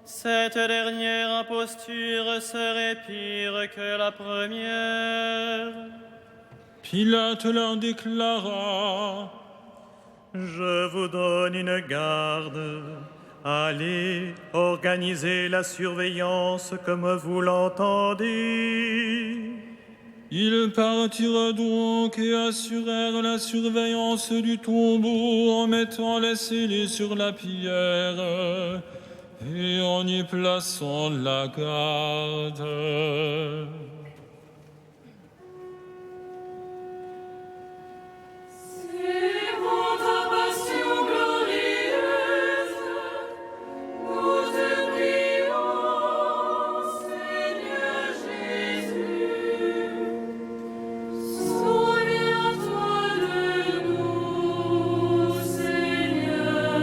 Cette dernière imposture serait pire que la première. Pilate leur déclara : Je vous donne une garde. Allez, organisez la surveillance comme vous l'entendez. Ils partirent donc et assurèrent la surveillance du tombeau en mettant les scellés sur la pierre et en y plaçant la garde. Seigneur,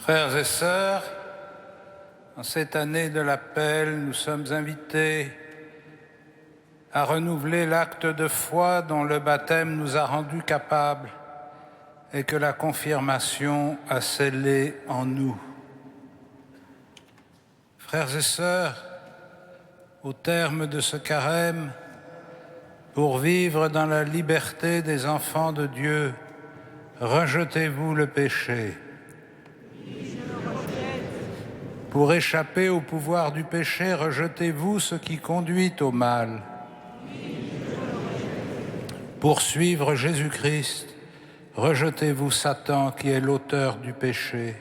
Frères et sœurs, en cette année de l'appel, nous sommes invités à renouveler l'acte de foi dont le baptême nous a rendus capables et que la confirmation a scellé en nous. Frères et sœurs, au terme de ce carême, pour vivre dans la liberté des enfants de Dieu, rejetez-vous le péché. Pour échapper au pouvoir du péché, rejetez-vous ce qui conduit au mal. Pour suivre Jésus-Christ, rejetez-vous Satan qui est l'auteur du péché.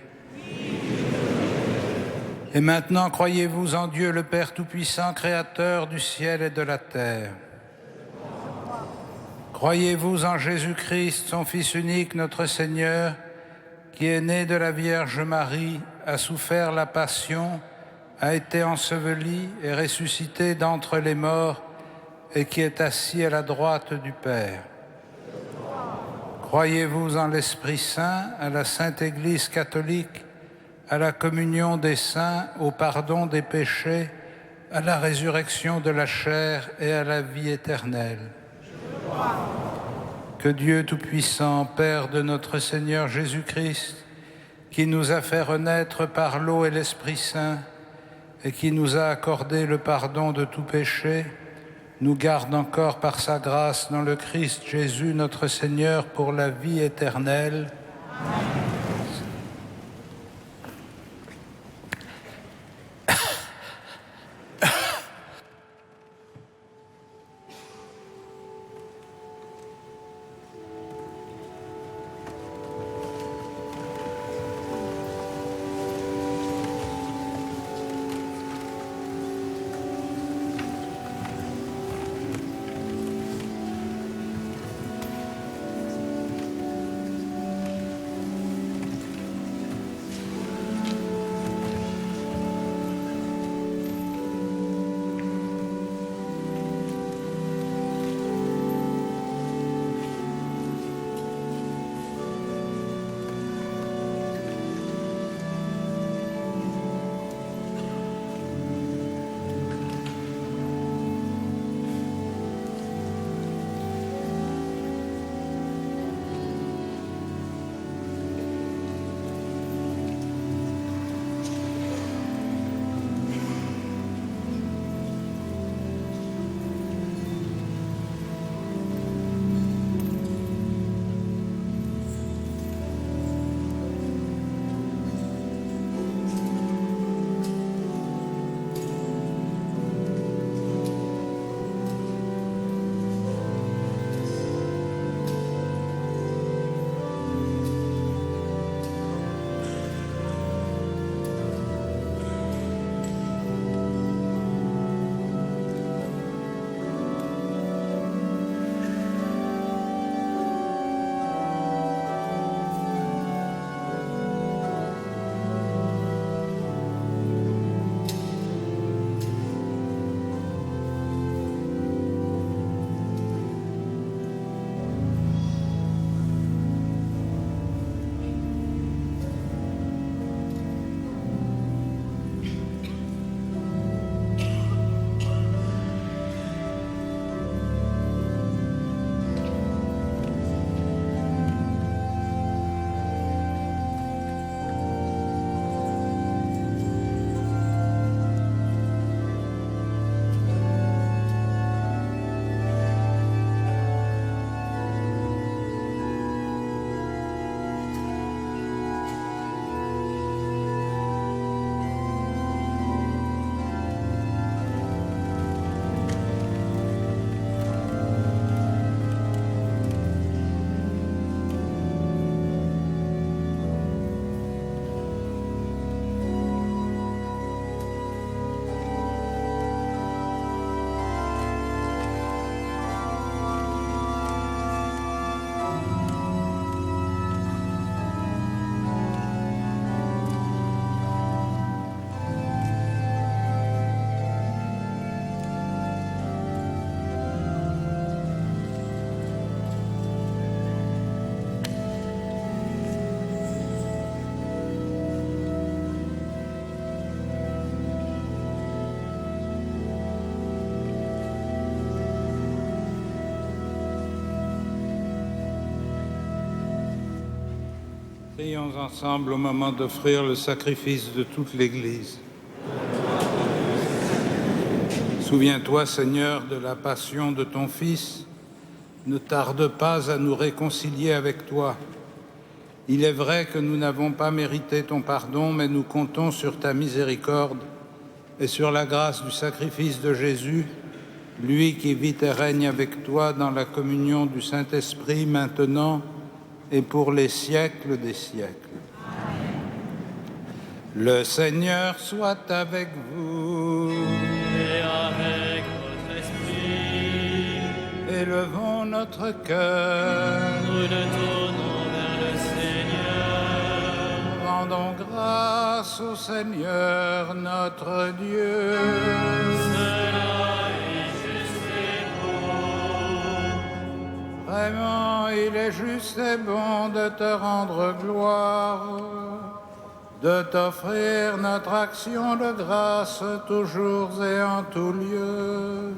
Et maintenant, croyez-vous en Dieu le Père Tout-Puissant, Créateur du ciel et de la terre. Croyez-vous en Jésus-Christ, son Fils unique, notre Seigneur, qui est né de la Vierge Marie, a souffert la passion, a été enseveli et ressuscité d'entre les morts, et qui est assis à la droite du Père. Croyez-vous en l'Esprit Saint, à la Sainte Église catholique, à la communion des saints, au pardon des péchés, à la résurrection de la chair et à la vie éternelle. Que Dieu Tout-Puissant, Père de notre Seigneur Jésus-Christ, qui nous a fait renaître par l'eau et l'Esprit Saint, et qui nous a accordé le pardon de tout péché, nous garde encore par sa grâce dans le Christ Jésus notre Seigneur pour la vie éternelle. Amen. Prions ensemble au moment d'offrir le sacrifice de toute l'Église. Souviens-toi, Seigneur, de la passion de ton Fils. Ne tarde pas à nous réconcilier avec toi. Il est vrai que nous n'avons pas mérité ton pardon, mais nous comptons sur ta miséricorde et sur la grâce du sacrifice de Jésus, lui qui vit et règne avec toi dans la communion du Saint-Esprit maintenant et pour les siècles des siècles. Le Seigneur soit avec vous. Et avec votre esprit. Élevons notre cœur. Nous le tournons vers le Seigneur. Rendons grâce au Seigneur notre Dieu. Cela est juste et bon. Vraiment, il est juste et bon de te rendre gloire, de t'offrir notre action de grâce toujours et en tout lieu.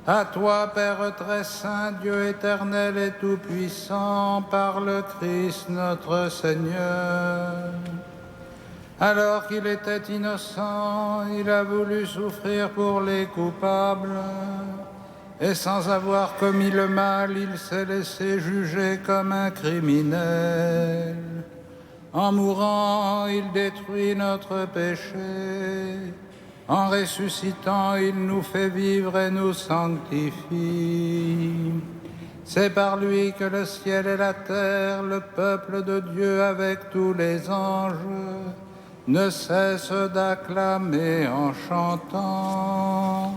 À toi, Père très saint, Dieu éternel et tout-puissant, par le Christ notre Seigneur. Alors qu'il était innocent, il a voulu souffrir pour les coupables, et sans avoir commis le mal, il s'est laissé juger comme un criminel. En mourant, il détruit notre péché. En ressuscitant, il nous fait vivre et nous sanctifie. C'est par lui que le ciel et la terre, le peuple de Dieu avec tous les anges, ne cessent d'acclamer en chantant.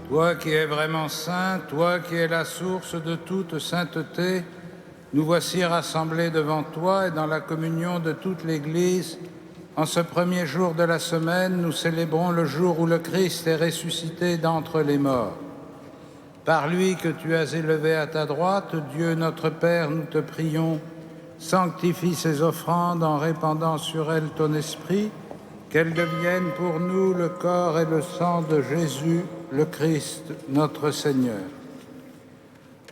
Toi qui es vraiment saint, toi qui es la source de toute sainteté, nous voici rassemblés devant toi et dans la communion de toute l'Église. En ce premier jour de la semaine, nous célébrons le jour où le Christ est ressuscité d'entre les morts. Par lui que tu as élevé à ta droite, Dieu notre Père, nous te prions, sanctifie ces offrandes en répandant sur elles ton esprit, qu'elles deviennent pour nous le corps et le sang de Jésus, le Christ, notre Seigneur.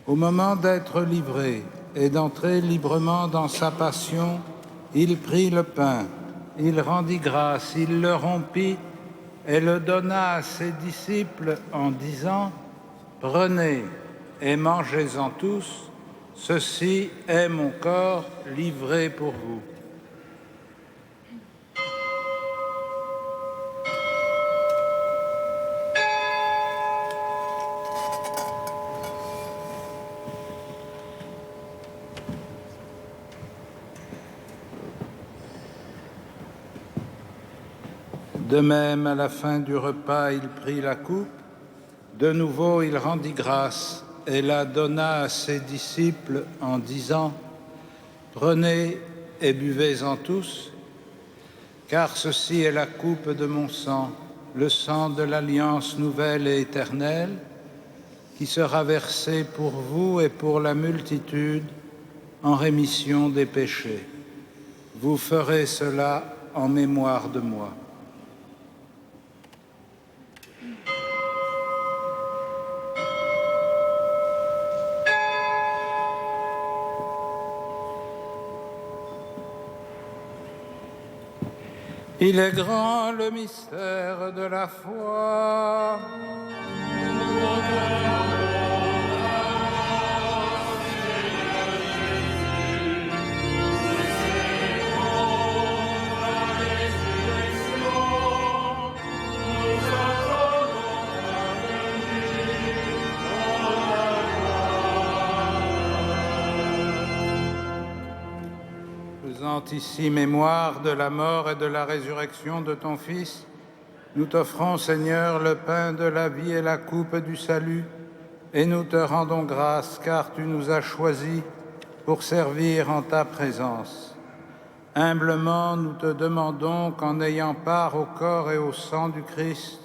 Au moment d'être livré et d'entrer librement dans sa passion, il prit le pain, il rendit grâce, il le rompit et le donna à ses disciples en disant « Prenez et mangez-en tous, ceci est mon corps livré pour vous. » De même, à la fin du repas, il prit la coupe. De nouveau, il rendit grâce et la donna à ses disciples en disant « Prenez et buvez-en tous, car ceci est la coupe de mon sang, le sang de l'alliance nouvelle et éternelle, qui sera versé pour vous et pour la multitude en rémission des péchés. Vous ferez cela en mémoire de moi. » Il est grand le mystère de la foi. Faisant ici mémoire de la mort et de la résurrection de ton Fils, nous t'offrons, Seigneur, le pain de la vie et la coupe du salut, et nous te rendons grâce, car tu nous as choisis pour servir en ta présence. Humblement, nous te demandons qu'en ayant part au corps et au sang du Christ,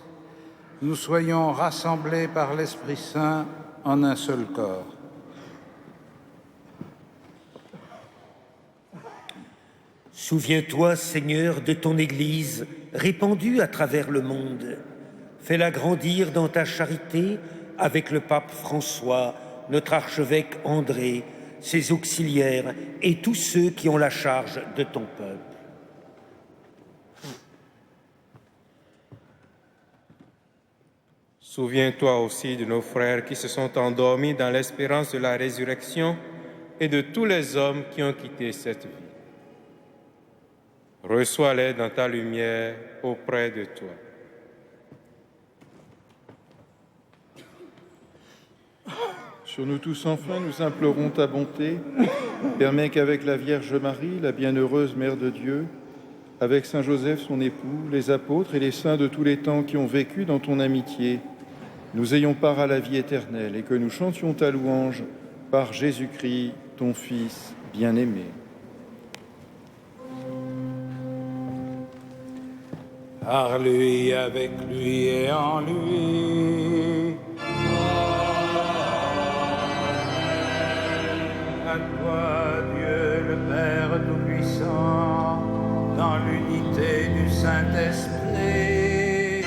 nous soyons rassemblés par l'Esprit Saint en un seul corps. Souviens-toi, Seigneur, de ton Église répandue à travers le monde. Fais-la grandir dans ta charité avec le pape François, notre archevêque André, ses auxiliaires et tous ceux qui ont la charge de ton peuple. Souviens-toi aussi de nos frères qui se sont endormis dans l'espérance de la résurrection et de tous les hommes qui ont quitté cette vie. Reçois-les dans ta lumière auprès de toi. Sur nous tous enfin, nous implorons ta bonté. Permets qu'avec la Vierge Marie, la bienheureuse Mère de Dieu, avec Saint Joseph, son époux, les apôtres et les saints de tous les temps qui ont vécu dans ton amitié, nous ayons part à la vie éternelle et que nous chantions ta louange par Jésus-Christ, ton Fils bien-aimé. Par lui, avec lui et en lui. À toi, Dieu le Père Tout-Puissant, dans l'unité du Saint-Esprit.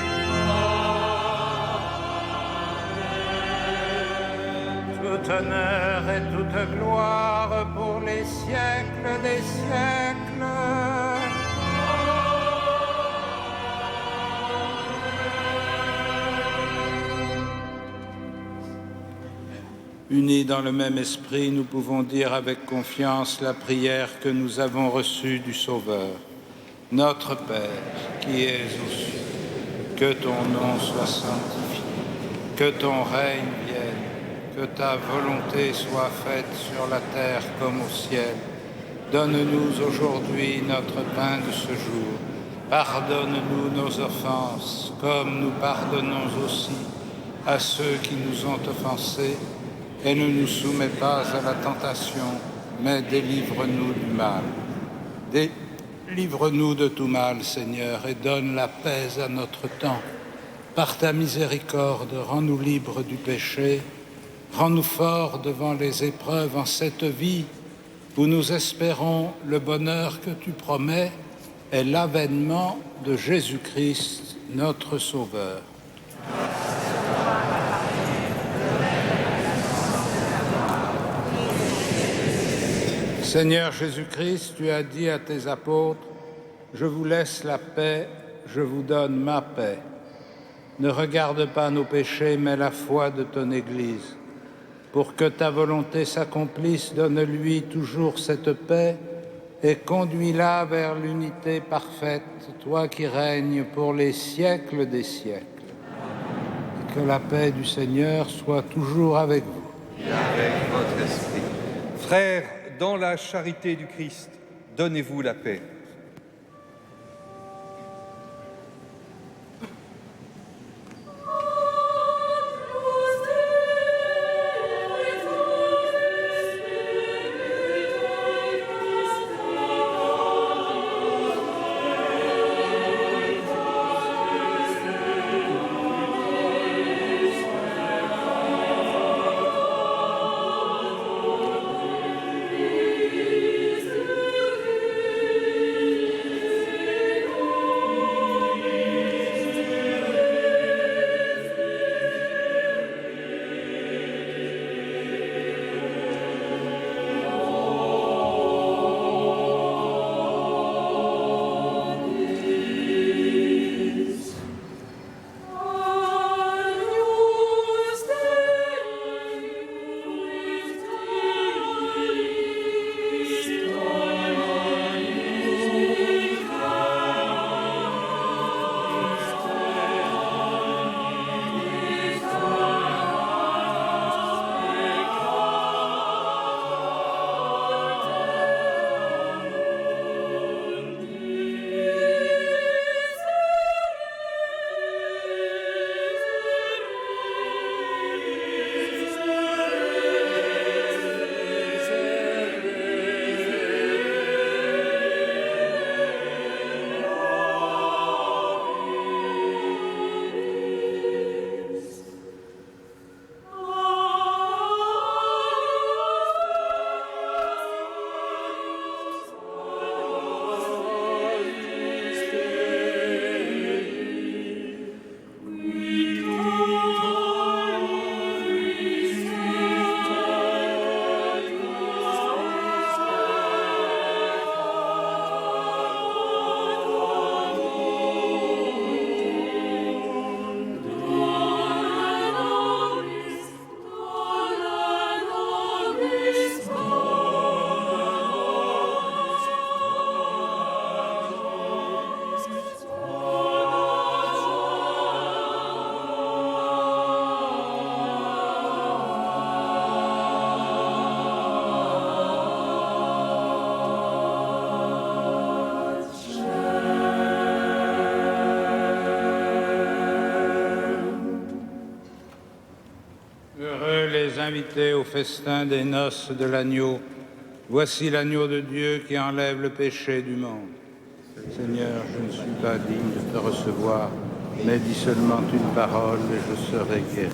Tout honneur et toute gloire pour les siècles des siècles. Unis dans le même esprit, nous pouvons dire avec confiance la prière que nous avons reçue du Sauveur. Notre Père, qui es aux cieux, que ton nom soit sanctifié, que ton règne vienne, que ta volonté soit faite sur la terre comme au ciel. Donne-nous aujourd'hui notre pain de ce jour. Pardonne-nous nos offenses, comme nous pardonnons aussi à ceux qui nous ont offensés. Et ne nous soumets pas à la tentation, mais délivre-nous du mal. Délivre-nous de tout mal, Seigneur, et donne la paix à notre temps. Par ta miséricorde, rends-nous libres du péché, rends-nous forts devant les épreuves en cette vie où nous espérons le bonheur que tu promets et l'avènement de Jésus-Christ, notre Sauveur. Seigneur Jésus-Christ, tu as dit à tes apôtres, « Je vous laisse la paix, je vous donne ma paix. Ne regarde pas nos péchés, mais la foi de ton Église. Pour que ta volonté s'accomplisse, donne-lui toujours cette paix et conduis-la vers l'unité parfaite, toi qui règnes pour les siècles des siècles. Et que la paix du Seigneur soit toujours avec vous. Et avec votre esprit. Frères, dans la charité du Christ, donnez-vous la paix. invités au festin des noces de l'agneau. Voici l'agneau de Dieu qui enlève le péché du monde. Seigneur, je ne suis pas digne de te recevoir, mais dis seulement une parole et je serai guéri.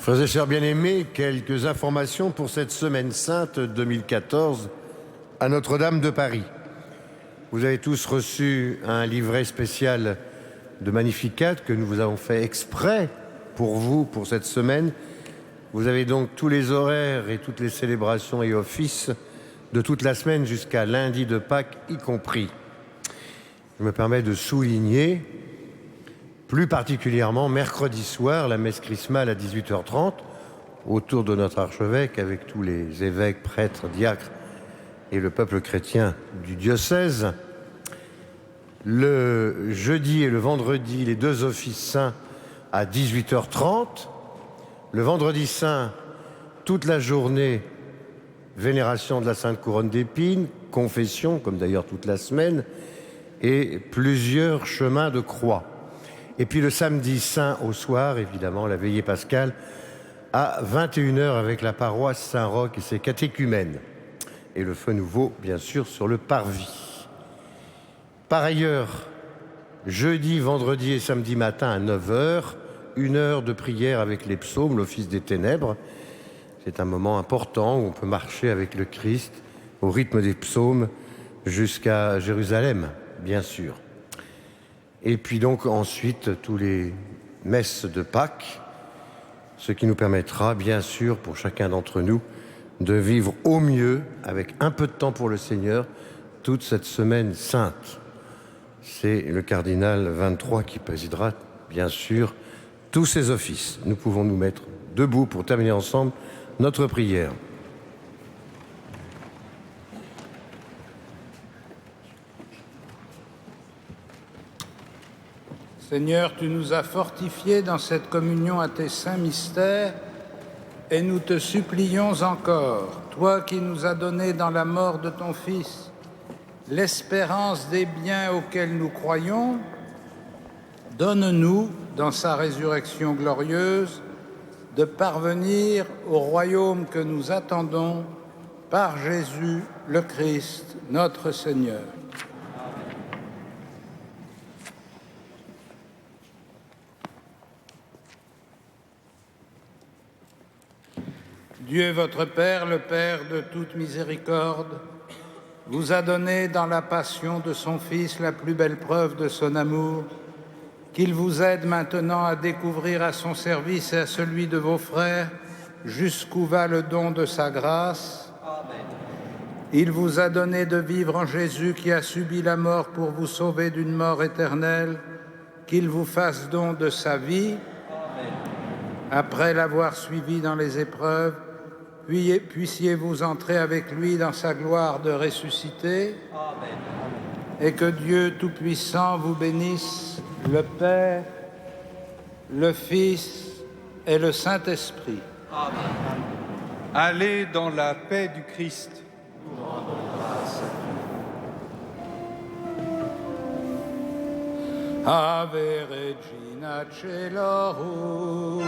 Frères et sœurs bien-aimés, quelques informations pour cette semaine sainte 2014 à Notre-Dame de Paris. Vous avez tous reçu un livret spécial de Magnificat que nous vous avons fait exprès pour vous, pour cette semaine. Vous avez donc tous les horaires et toutes les célébrations et offices de toute la semaine jusqu'à lundi de Pâques y compris. Je me permets de souligner plus particulièrement mercredi soir, la messe chrismale à 18h30, autour de notre archevêque avec tous les évêques, prêtres, diacres et le peuple chrétien du diocèse. Le jeudi et le vendredi, les deux offices saints à 18h30. Le vendredi saint, toute la journée, vénération de la Sainte Couronne d'Épines, confession, comme d'ailleurs toute la semaine, et plusieurs chemins de croix. Et puis le samedi saint au soir, évidemment, la veillée pascale, à 21h avec la paroisse Saint-Roch et ses catéchumènes. Et le feu nouveau, bien sûr, sur le parvis. Par ailleurs, jeudi, vendredi et samedi matin à 9h, 1 heure de prière avec les psaumes, l'office des ténèbres. C'est un moment important où on peut marcher avec le Christ au rythme des psaumes jusqu'à Jérusalem, bien sûr. Et puis donc ensuite, tous les messes de Pâques, ce qui nous permettra, bien sûr, pour chacun d'entre nous, de vivre au mieux, avec un peu de temps pour le Seigneur, toute cette semaine sainte. C'est le cardinal 23 qui présidera, bien sûr, tous ces offices. Nous pouvons nous mettre debout pour terminer ensemble notre prière. Seigneur, tu nous as fortifiés dans cette communion à tes saints mystères et nous te supplions encore, toi qui nous as donné dans la mort de ton Fils l'espérance des biens auxquels nous croyons, donne-nous, dans sa résurrection glorieuse, de parvenir au royaume que nous attendons par Jésus le Christ, notre Seigneur. Dieu, votre Père, le Père de toute miséricorde, vous a donné dans la passion de son Fils la plus belle preuve de son amour, qu'il vous aide maintenant à découvrir à son service et à celui de vos frères jusqu'où va le don de sa grâce. Amen. Il vous a donné de vivre en Jésus qui a subi la mort pour vous sauver d'une mort éternelle, qu'il vous fasse don de sa vie. Amen. Après l'avoir suivi dans les épreuves, puissiez-vous entrer avec lui dans sa gloire de ressuscité. Amen. Et que Dieu Tout-Puissant vous bénisse, le Père, le Fils et le Saint-Esprit. Amen. Allez dans la paix du Christ. Nous rendons grâce. Ave Regina Coelorum.